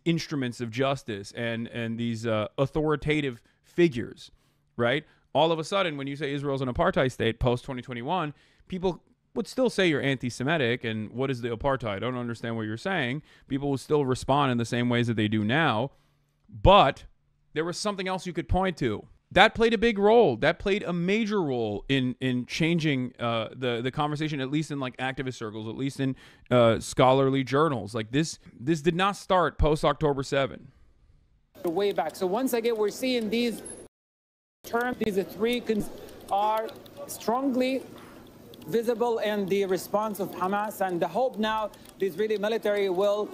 instruments of justice and these authoritative figures, right? All of a sudden, when you say Israel's an apartheid state post-2021, people would still say you're anti-Semitic and what is the apartheid? I don't understand what you're saying. People will still respond in the same ways that they do now, but there was something else you could point to. That played a big role. That played a major role in changing the conversation, at least in like activist circles, at least in scholarly journals. Like this did not start post-October 7. Way back. So once again, we're seeing these terms, these three are strongly visible in the response of Hamas, and the hope now the Israeli military will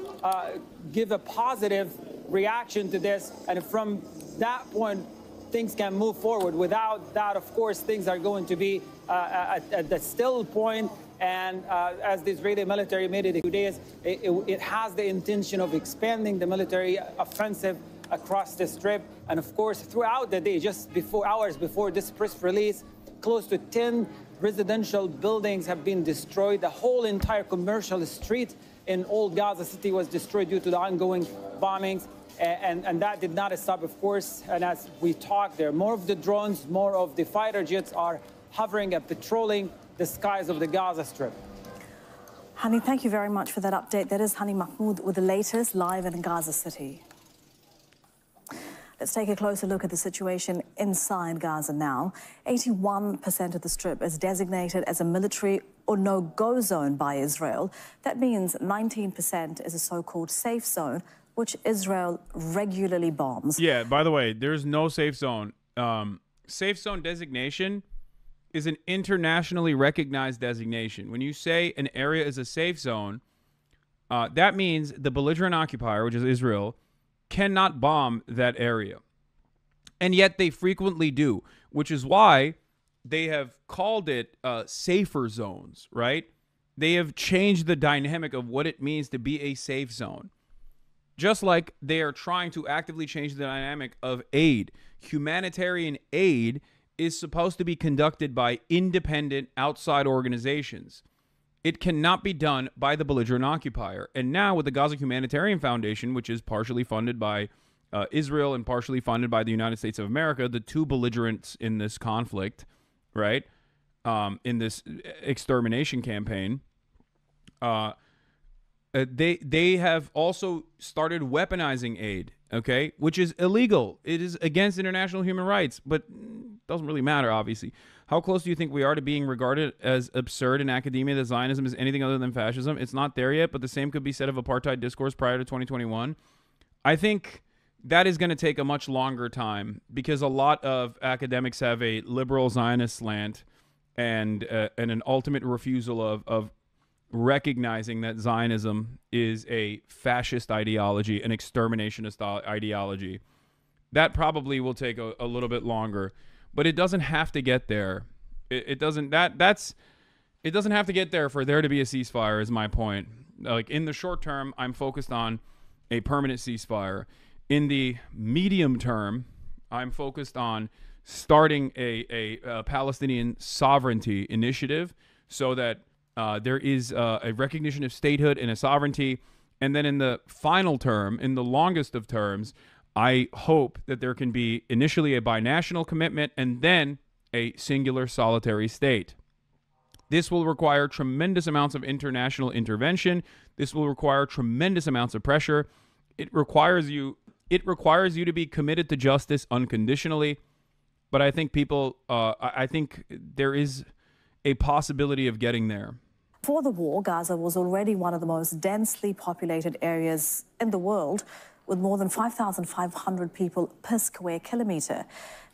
give a positive reaction to this, and from that point things can move forward. Without that, of course, things are going to be at the still point. And as the Israeli military made it 2 days, it has the intention of expanding the military offensive across the Strip. And of course, throughout the day, just hours before this press release, close to 10 residential buildings have been destroyed. The whole entire commercial street in Old Gaza City was destroyed due to the ongoing bombings. And that did not stop, of course. And as we talk, there are more of the drones, more of the fighter jets are hovering and patrolling the skies of the Gaza Strip. Hani, thank you very much for that update. That is Hani Mahmoud with the latest live in Gaza City. Let's take a closer look at the situation inside Gaza now. 81% of the Strip is designated as a military or no-go zone by Israel. That means 19% is a so-called safe zone, which Israel regularly bombs. Yeah, by the way, there's no safe zone. Safe zone designation is an internationally recognized designation. When you say an area is a safe zone, that means the belligerent occupier, which is Israel, cannot bomb that area. And yet they frequently do, which is why they have called it safer zones, right? They have changed the dynamic of what it means to be a safe zone. Just like they are trying to actively change the dynamic of aid. Humanitarian aid is supposed to be conducted by independent outside organizations. It cannot be done by the belligerent occupier. And now with the Gaza Humanitarian Foundation, which is partially funded by Israel and partially funded by the United States of America, the two belligerents in this conflict, right, in this extermination campaign, they have also started weaponizing aid, okay, which is illegal. It is against international human rights, but doesn't really matter, obviously. How close do you think we are to being regarded as absurd in academia that Zionism is anything other than fascism? It's not there yet, but the same could be said of apartheid discourse prior to 2021. I think that is going to take a much longer time because a lot of academics have a liberal Zionist slant and an ultimate refusal of recognizing that Zionism is a fascist ideology, an exterminationist ideology. That probably will take a little bit longer, but it doesn't have to get there. It doesn't have to get there for there to be a ceasefire, is my point. Like, in the short term, I'm focused on a permanent ceasefire. In the medium term, I'm focused on starting a Palestinian sovereignty initiative so that there is a recognition of statehood and a sovereignty. And then in the final term, in the longest of terms, I hope that there can be initially a binational commitment and then a singular solitary state. This will require tremendous amounts of international intervention. This will require tremendous amounts of pressure. It requires you to be committed to justice unconditionally. But I think I think there is a possibility of getting there. Before the war, Gaza was already one of the most densely populated areas in the world, with more than 5,500 people per square kilometre.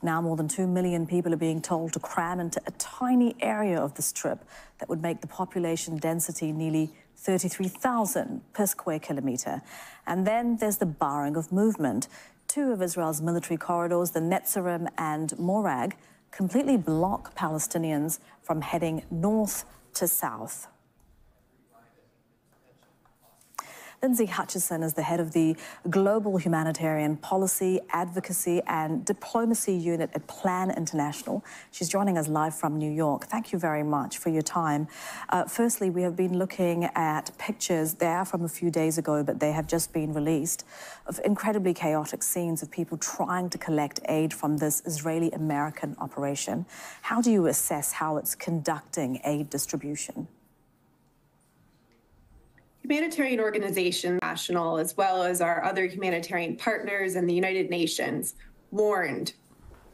Now more than 2 million people are being told to cram into a tiny area of the Strip that would make the population density nearly 33,000 per square kilometre. And then there's the barring of movement. Two of Israel's military corridors, the Netzarim and Morag, completely block Palestinians from heading north to south. Lindsay Hutchison is the head of the Global Humanitarian Policy, Advocacy and Diplomacy Unit at Plan International. She's joining us live from New York. Thank you very much for your time. Firstly, we have been looking at pictures. They are from a few days ago, but they have just been released, of incredibly chaotic scenes of people trying to collect aid from this Israeli-American operation. How do you assess how it's conducting aid distribution? Humanitarian organizations, national, as well as our other humanitarian partners and the United Nations, warned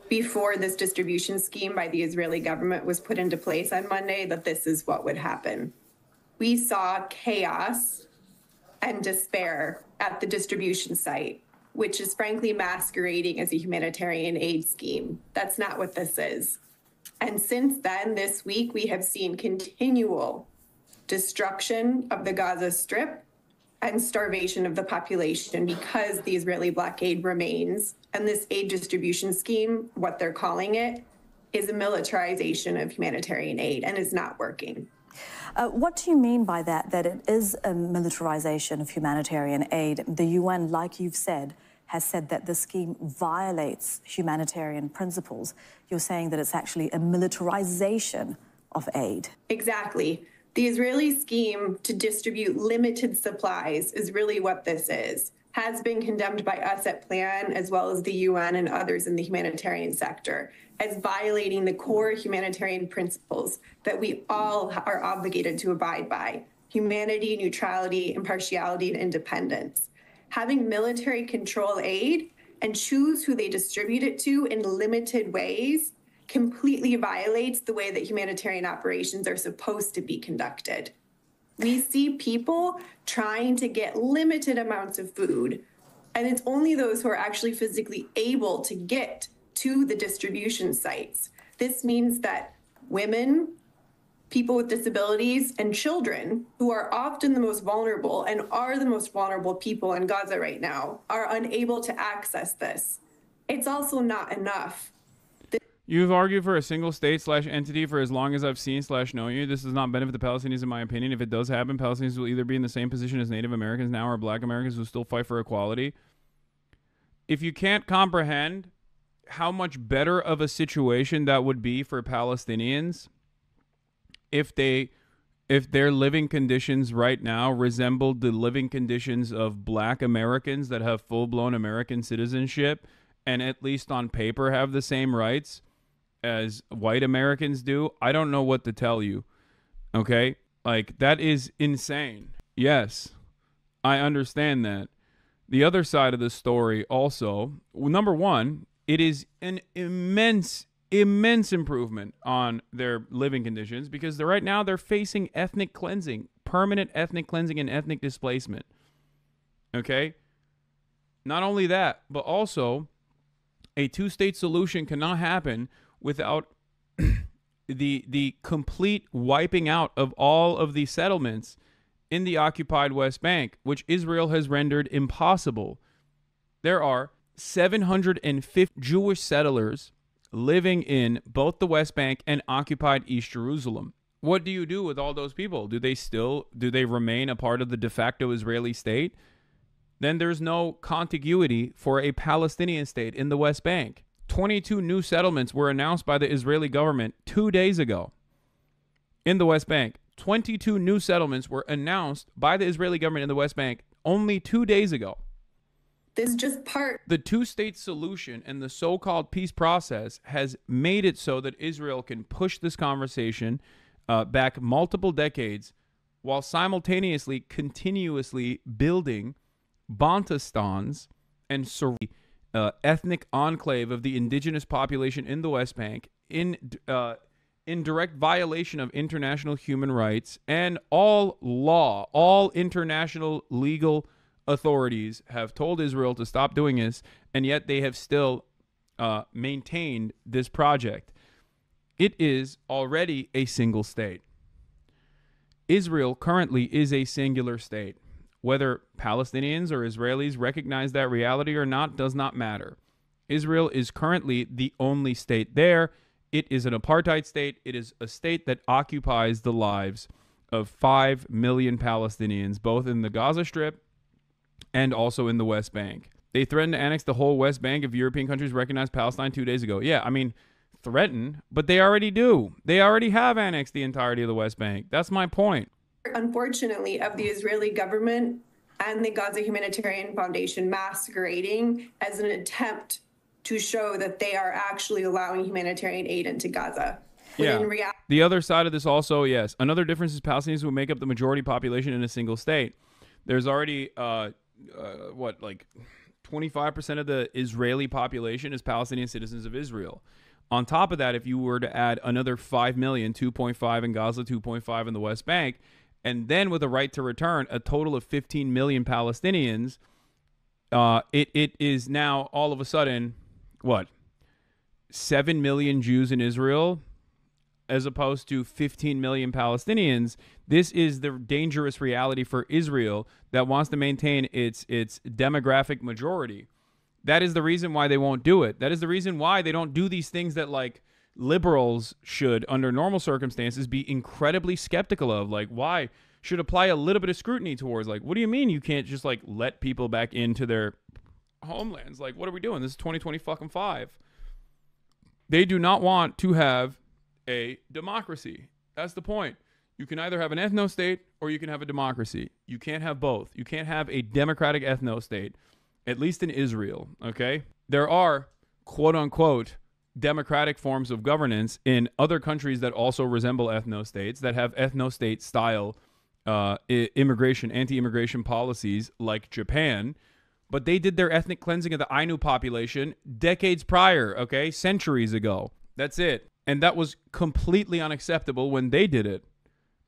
before this distribution scheme by the Israeli government was put into place on Monday that this is what would happen. We saw chaos and despair at the distribution site, which is frankly masquerading as a humanitarian aid scheme. That's not what this is. And since then, this week, we have seen continual destruction of the Gaza Strip and starvation of the population because the Israeli blockade remains. And this aid distribution scheme, what they're calling it, is a militarization of humanitarian aid and is not working. What do you mean by that it is a militarization of humanitarian aid? The UN, like you've said, has said that the scheme violates humanitarian principles. You're saying that it's actually a militarization of aid. Exactly. The Israeli scheme to distribute limited supplies is really what this is, has been condemned by us at Plan, as well as the UN and others in the humanitarian sector, as violating the core humanitarian principles that we all are obligated to abide by: humanity, neutrality, impartiality, and independence. Having military control aid and choose who they distribute it to in limited ways completely violates the way that humanitarian operations are supposed to be conducted. We see people trying to get limited amounts of food, and it's only those who are actually physically able to get to the distribution sites. This means that women, people with disabilities, and children, who are often the most vulnerable and are the most vulnerable people in Gaza right now, are unable to access this. It's also not enough. You've argued for a single state/entity for as long as I've seen/known you. This does not benefit the Palestinians, in my opinion. If it does happen, Palestinians will either be in the same position as Native Americans now or Black Americans who still fight for equality. If you can't comprehend how much better of a situation that would be for Palestinians if their living conditions right now resembled the living conditions of Black Americans that have full-blown American citizenship and at least on paper have the same rights as white Americans do, I don't know what to tell you. Okay? Like, that is insane. Yes, I understand that. The other side of the story also, number one, it is an immense improvement on their living conditions because right now they're facing ethnic cleansing, permanent ethnic cleansing and ethnic displacement. Okay? Not only that, but also a two-state solution cannot happen without the complete wiping out of all of the settlements in the occupied West Bank, which Israel has rendered impossible. There are 750 Jewish settlers living in both the West Bank and occupied East Jerusalem. What do you do with all those people? Do they remain a part of the de facto Israeli state? Then there's no contiguity for a Palestinian state in the West Bank. 22 new settlements were announced by the Israeli government 2 days ago in the West Bank. 22 new settlements were announced by the Israeli government in the West Bank only 2 days ago. This is just part. The two-state solution and the so-called peace process has made it so that Israel can push this conversation back multiple decades while simultaneously continuously building Bantustans and ethnic enclave of the indigenous population in the West Bank in direct violation of international human rights and all law. All international legal authorities have told Israel to stop doing this, and yet they have still maintained this project. It is already a single state. Israel currently is a singular state. Whether Palestinians or Israelis recognize that reality or not does not matter. Israel is currently the only state there. It is an apartheid state. It is a state that occupies the lives of 5 million Palestinians, both in the Gaza Strip and also in the West Bank. They threatened to annex the whole West Bank if European countries recognized Palestine 2 days ago. Yeah, I mean, threaten, but they already do. They already have annexed the entirety of the West Bank. That's my point. Unfortunately, of the Israeli government and the Gaza Humanitarian Foundation masquerading as an attempt to show that they are actually allowing humanitarian aid into Gaza. Yeah. The other side of this also, yes. Another difference is Palestinians will make up the majority population in a single state. There's already, 25% of the Israeli population is Palestinian citizens of Israel. On top of that, if you were to add another 5 million, 2.5 in Gaza, 2.5 in the West Bank, and then with a right to return, a total of 15 million Palestinians, it is now all of a sudden, 7 million Jews in Israel, as opposed to 15 million Palestinians. This is the dangerous reality for Israel that wants to maintain its demographic majority. That is the reason why they won't do it. That is the reason why they don't do these things that, like, liberals should, under normal circumstances, be incredibly skeptical of. Like, why should apply a little bit of scrutiny towards, like, what do you mean you can't just, like, let people back into their homelands? Like, what are we doing? This is 2025. They do not want to have a democracy. That's the point. You can either have an ethno-state or you can have a democracy. You can't have both. You can't have a democratic ethno-state, at least in Israel, okay? There are, quote-unquote, democratic forms of governance in other countries that also resemble ethno-states, that have ethno-state style immigration, anti-immigration policies, like Japan, but they did their ethnic cleansing of the Ainu population decades prior, okay? Centuries ago. That's it. And that was completely unacceptable when they did it.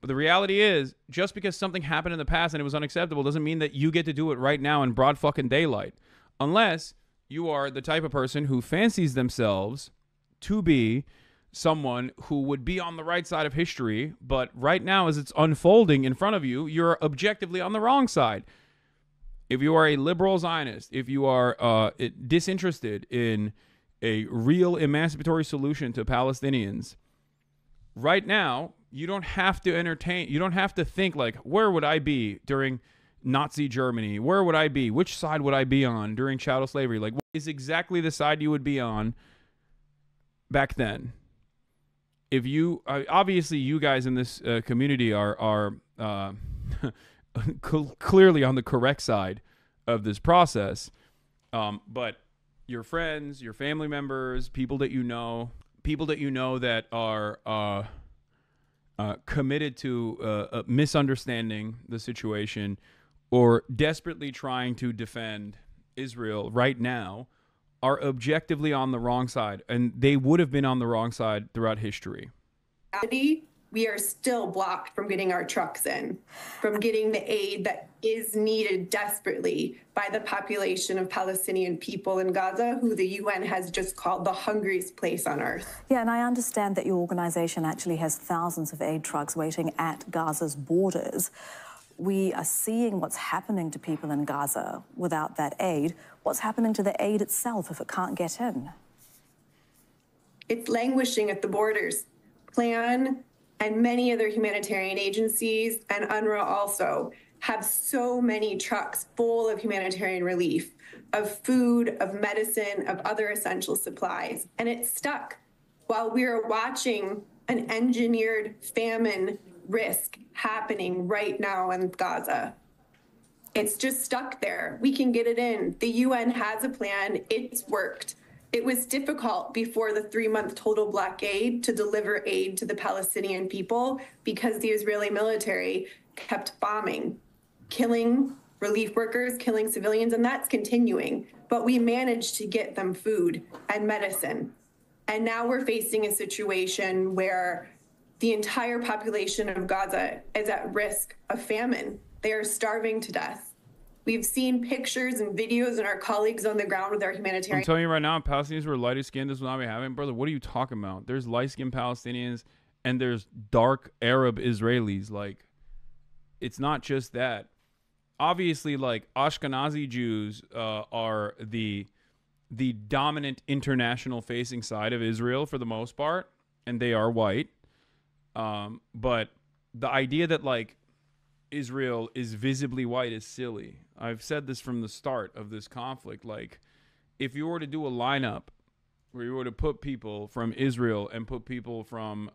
But the reality is, just because something happened in the past and it was unacceptable doesn't mean that you get to do it right now in broad fucking daylight. Unless you are the type of person who fancies themselves to be someone who would be on the right side of history, but right now as it's unfolding in front of you, you're objectively on the wrong side. If you are a liberal Zionist, if you are disinterested in a real emancipatory solution to Palestinians, right now, you don't have to entertain, you don't have to think like, where would I be during Nazi Germany? Where would I be? Which side would I be on during chattel slavery? Like, what is exactly the side you would be on back then? If you, obviously you guys in this community are clearly on the correct side of this process, but your friends, your family members, people that you know that are committed to misunderstanding the situation or desperately trying to defend Israel right now are objectively on the wrong side, and they would have been on the wrong side throughout history. we are still blocked from getting our trucks in, from getting the aid that is needed desperately by the population of Palestinian people in Gaza, who the UN has just called the hungriest place on earth. Yeah, and I understand that your organization actually has thousands of aid trucks waiting at Gaza's borders. We are seeing what's happening to people in Gaza without that aid. What's happening to the aid itself if it can't get in? It's languishing at the borders. Plan and many other humanitarian agencies, and UNRWA also, have so many trucks full of humanitarian relief, of food, of medicine, of other essential supplies, and it's stuck while we are watching an engineered famine risk happening right now in Gaza. It's just stuck there. We can get it in. The UN has a plan. It's worked. It was difficult before the 3-month total blockade to deliver aid to the Palestinian people because the Israeli military kept bombing, killing relief workers, killing civilians, and that's continuing. But we managed to get them food and medicine. And now we're facing a situation where the entire population of Gaza is at risk of famine. They are starving to death. We've seen pictures and videos, and our colleagues on the ground with our humanitarian. I'm telling you right now, Palestinians who are lighter skinned, this will not be happening. Brother, what are you talking about? There's light skinned Palestinians and there's dark Arab Israelis. Like, it's not just that. Obviously, like, Ashkenazi Jews are the dominant international facing side of Israel for the most part, and they are white. But the idea that, like, Israel is visibly white is silly. I've said this from the start of this conflict. Like, if you were to do a lineup where you were to put people from Israel and put people from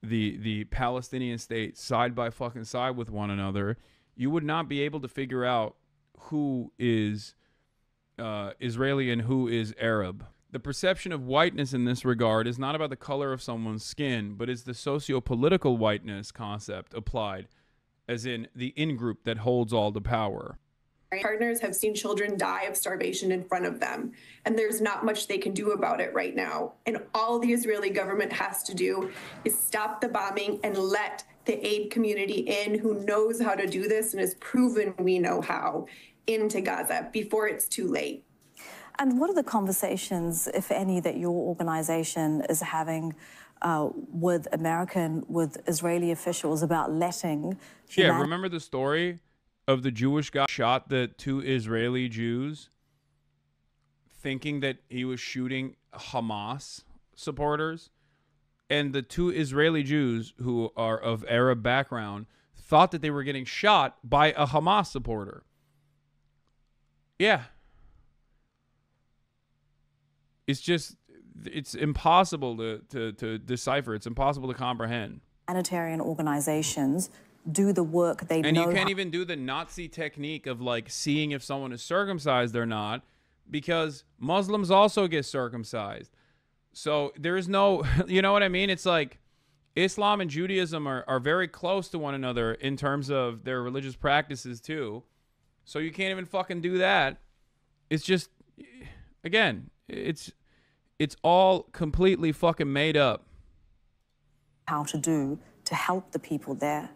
the Palestinian state side by fucking side with one another, you would not be able to figure out who is Israeli and who is Arab. The perception of whiteness in this regard is not about the color of someone's skin, but is the socio-political whiteness concept applied, as in the in-group that holds all the power. Partners have seen children die of starvation in front of them, and there's not much they can do about it right now. And all the Israeli government has to do is stop the bombing and let the aid community in, who knows how to do this and has proven we know how, into Gaza before it's too late. And what are the conversations, if any, that your organization is having with Israeli officials about letting Yeah, remember the story of the Jewish guy shot the 2 Israeli Jews thinking that he was shooting Hamas supporters? And the 2 Israeli Jews who are of Arab background thought that they were getting shot by a Hamas supporter. Yeah. It's just, it's impossible to decipher. It's impossible to comprehend. Humanitarian organizations do the work they know. And you can't even do the Nazi technique of, like, seeing if someone is circumcised or not, because Muslims also get circumcised. So there is no, you know what I mean? It's like Islam and Judaism are very close to one another in terms of their religious practices too. So you can't even fucking do that. It's just, again, it's all completely fucking made up. How to do to help the people there.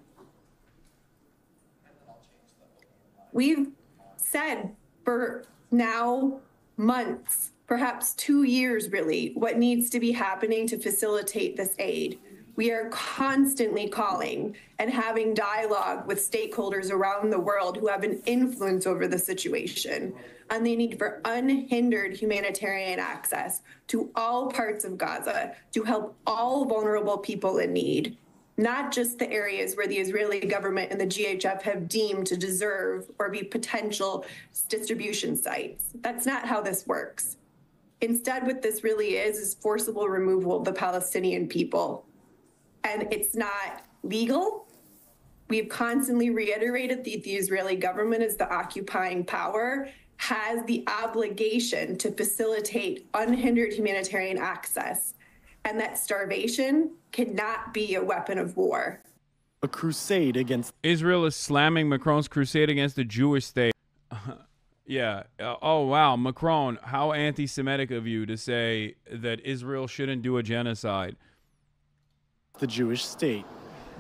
We've said for now months, perhaps 2 years really, what needs to be happening to facilitate this aid. We are constantly calling and having dialogue with stakeholders around the world who have an influence over the situation on the need for unhindered humanitarian access to all parts of Gaza to help all vulnerable people in need, not just the areas where the Israeli government and the GHF have deemed to deserve or be potential distribution sites. That's not how this works. Instead, what this really is forcible removal of the Palestinian people. And it's not legal. We've constantly reiterated that the Israeli government, as the occupying power, has the obligation to facilitate unhindered humanitarian access, and that starvation cannot be a weapon of war. A crusade against Israel is slamming Macron's crusade against the Jewish state. Yeah. Oh, wow. Macron, how anti-Semitic of you to say that Israel shouldn't do a genocide. the Jewish state.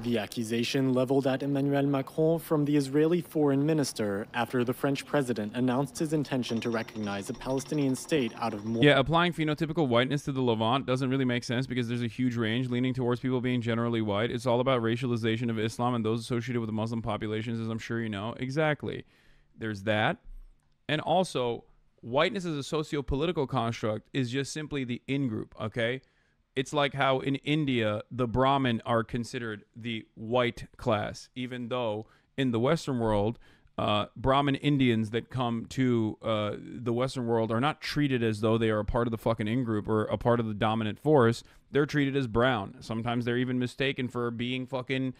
The accusation leveled at Emmanuel Macron from the Israeli foreign minister after the French president announced his intention to recognize a Palestinian state out of more. Yeah, applying phenotypical whiteness to the Levant doesn't really make sense because there's a huge range leaning towards people being generally white. It's all about racialization of Islam and those associated with the Muslim populations, as I'm sure you know. Exactly. There's that. And also, whiteness as a socio-political construct is just simply the in-group, okay? It's like how in India, the Brahmin are considered the white class, even though in the Western world, Brahmin Indians that come to the Western world are not treated as though they are a part of the fucking in-group or a part of the dominant force. They're treated as brown. Sometimes they're even mistaken for being fucking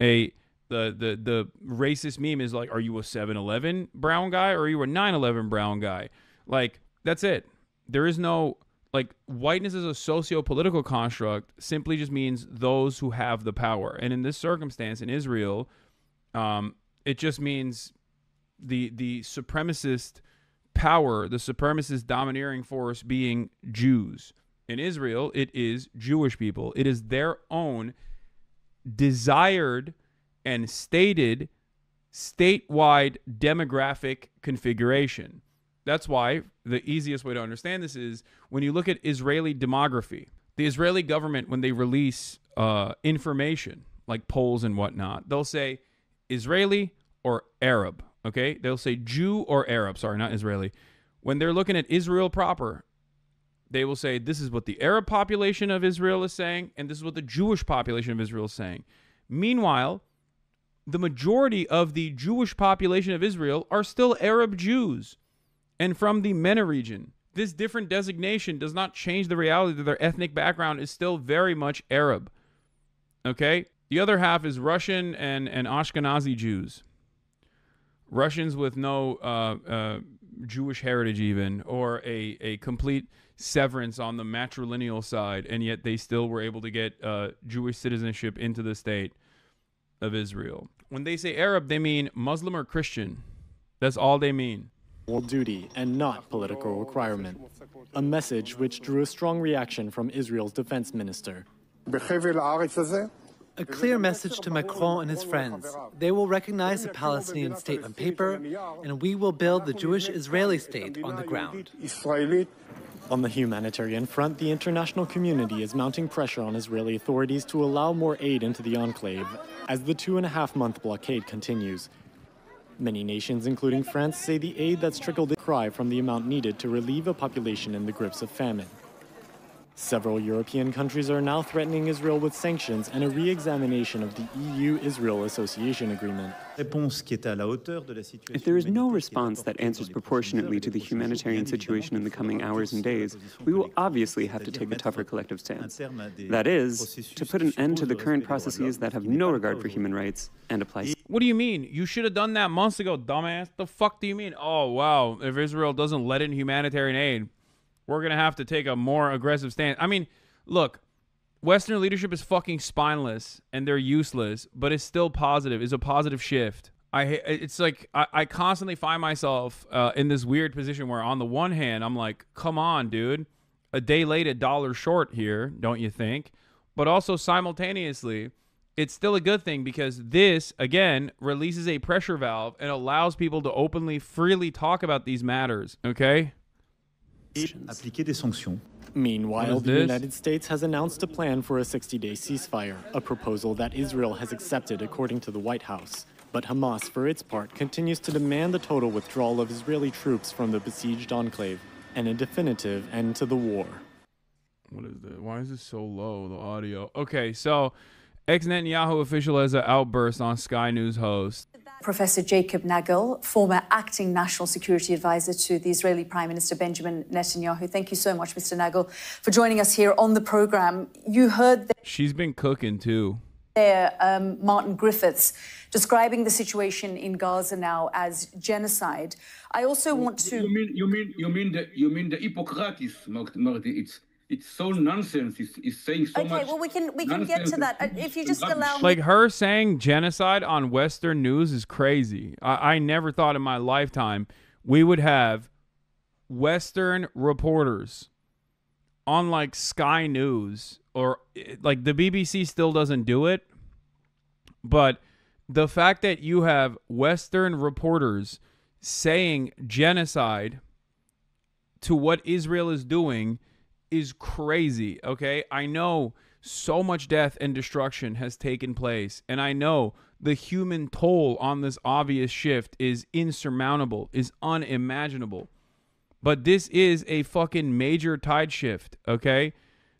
the racist meme is like, are you a 7-Eleven brown guy or are you a 9/11 brown guy? Like, that's it. There is no... Like, whiteness as a socio-political construct simply just means those who have the power. And in this circumstance, in Israel, it just means the supremacist power, the supremacist domineering force being Jews. In Israel, it is Jewish people. It is their own desired and stated statewide demographic configuration. That's why the easiest way to understand this is when you look at Israeli demography, the Israeli government, when they release information like polls and whatnot, they'll say Israeli or Arab, okay? They'll say Jew or Arab, sorry, not Israeli. When they're looking at Israel proper, they will say this is what the Arab population of Israel is saying, and this is what the Jewish population of Israel is saying. Meanwhile, the majority of the Jewish population of Israel are still Arab Jews. And from the MENA region, this different designation does not change the reality that their ethnic background is still very much Arab. Okay? The other half is Russian and Ashkenazi Jews. Russians with no Jewish heritage even, or a complete severance on the matrilineal side, and yet they still were able to get Jewish citizenship into the state of Israel. When they say Arab, they mean Muslim or Christian. That's all they mean. Duty and not political requirement. A message which drew a strong reaction from Israel's defense minister. A clear message to Macron and his friends. They will recognize the Palestinian state on paper, and we will build the Jewish-Israeli state on the ground. On the humanitarian front, the international community is mounting pressure on Israeli authorities to allow more aid into the enclave as the 2.5-month blockade continues. Many nations, including France, say the aid that's trickled in cry from the amount needed to relieve a population in the grips of famine. Several European countries are now threatening Israel with sanctions and a re-examination of the EU-Israel Association Agreement. If there is no response that answers proportionately to the humanitarian situation in the coming hours and days, we will obviously have to take a tougher collective stance. That is, to put an end to the current processes that have no regard for human rights and apply. What do you mean? You should have done that months ago, dumbass. The fuck do you mean? Oh, wow. If Israel doesn't let in humanitarian aid, we're going to have to take a more aggressive stance. I mean, look. Western leadership is fucking spineless and they're useless, but it's still positive. It's a positive shift. It's like I constantly find myself in this weird position where on the one hand, I'm like, come on, dude. A day late, $1 short here, don't you think? But also simultaneously, it's still a good thing because this, again, releases a pressure valve and allows people to openly, freely talk about these matters, okay? Appliquer des sanctions. Meanwhile, the United States has announced a plan for a 60-day ceasefire, a proposal that Israel has accepted according to the White House. But Hamas, for its part, continues to demand the total withdrawal of Israeli troops from the besieged enclave and a definitive end to the war. What is this? Why is this so low, the audio? Okay, so ex-Netanyahu official has an outburst on Sky News host. Professor Jacob Nagel, former acting national security advisor to the Israeli Prime Minister Benjamin Netanyahu. Thank you so much, Mr. Nagel, for joining us here on the program. You heard she's been cooking too. There, Martin Griffiths, describing the situation in Gaza now as genocide. I also want to. You mean the Hippocrates, Marty? It's so nonsense. It's saying so much. Okay, well, we can get to that. If you just allow me. Like her saying genocide on Western news is crazy. I never thought in my lifetime we would have Western reporters on like Sky News, or like the BBC still doesn't do it, but the fact that you have Western reporters saying genocide to what Israel is doing is crazy, okay? I know so much death and destruction has taken place, and I know the human toll on this obvious shift is insurmountable, is unimaginable. But this is a fucking major tide shift, okay?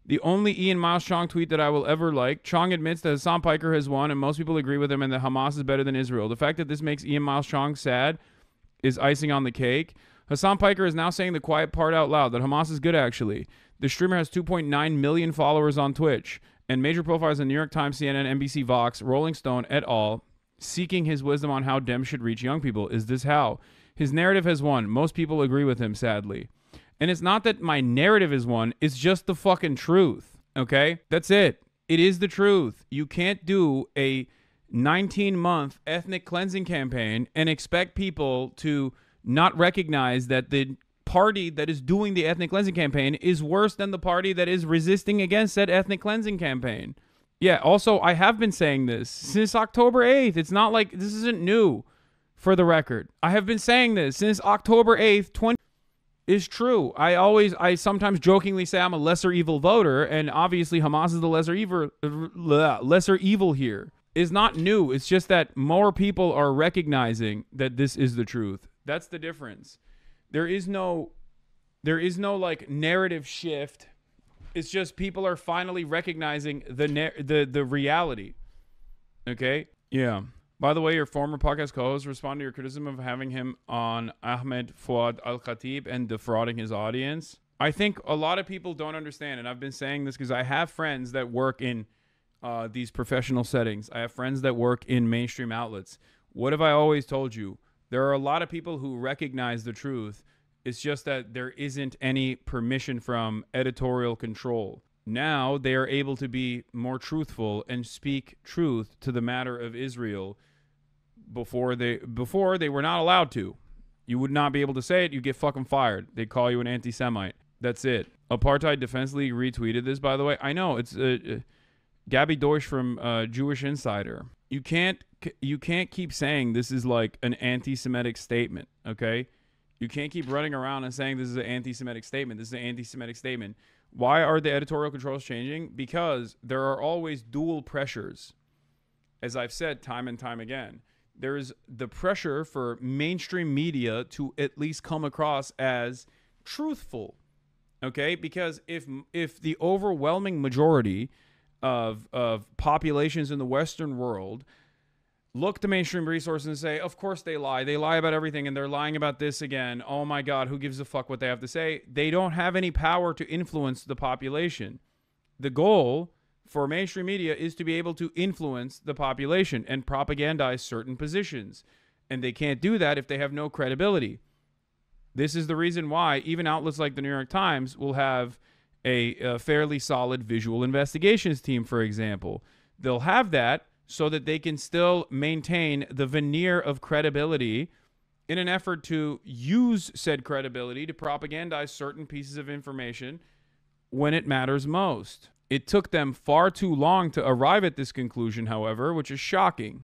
The only Ian Miles Chong tweet that I will ever like, Chong admits that Hasan Piker has won, and most people agree with him, and that Hamas is better than Israel. The fact that this makes Ian Miles Chong sad is icing on the cake. Hasan Piker is now saying the quiet part out loud, that Hamas is good, actually. The streamer has 2.9 million followers on Twitch, and major profiles in New York Times, CNN, NBC, Vox, Rolling Stone, et al., seeking his wisdom on how Dems should reach young people. Is this how? His narrative has won. Most people agree with him, sadly. And it's not that my narrative is won. It's just the fucking truth, okay? That's it. It is the truth. You can't do a 19-month ethnic cleansing campaign and expect people to not recognize that the party that is doing the ethnic cleansing campaign is worse than the party that is resisting against that ethnic cleansing campaign. Yeah, also, I have been saying this since October 8th. It's not like this isn't new. For the record, I have been saying this since October 8th, 20 is true. I sometimes jokingly say I'm a lesser evil voter, and obviously Hamas is the lesser evil here. It's not new. It's just that more people are recognizing that this is the truth. That's the difference. There is no like narrative shift. It's just people are finally recognizing the reality. Okay? Yeah. By the way, your former podcast co-host responded to your criticism of having him on Ahmed Fouad Al-Khatib and defrauding his audience. I think a lot of people don't understand, and I've been saying this because I have friends that work in these professional settings. I have friends that work in mainstream outlets. What have I always told you? There are a lot of people who recognize the truth. It's just that there isn't any permission from editorial control. Now they are able to be more truthful and speak truth to the matter of Israel. Before they were not allowed to. You would not be able to say it. You get fucking fired. They'd call you an anti-Semite. That's it. Apartheid Defense League retweeted this, by the way. I know. It's Gabby Deutsch from Jewish Insider. You can't keep saying this is like an anti-Semitic statement, okay? You can't keep running around and saying this is an anti-Semitic statement. This is an anti-Semitic statement. Why are the editorial controls changing? Because there are always dual pressures. As I've said time and time again. There is the pressure for mainstream media to at least come across as truthful, okay? Because if the overwhelming majority of populations in the Western world look to mainstream resources and say, of course they lie about everything, and they're lying about this again, oh my God, who gives a fuck what they have to say? They don't have any power to influence the population. The goal for mainstream media is to be able to influence the population and propagandize certain positions. And they can't do that if they have no credibility. This is the reason why even outlets like the New York Times will have a fairly solid visual investigations team, for example. They'll have that so that they can still maintain the veneer of credibility in an effort to use said credibility to propagandize certain pieces of information when it matters most. It took them far too long to arrive at this conclusion, however, which is shocking.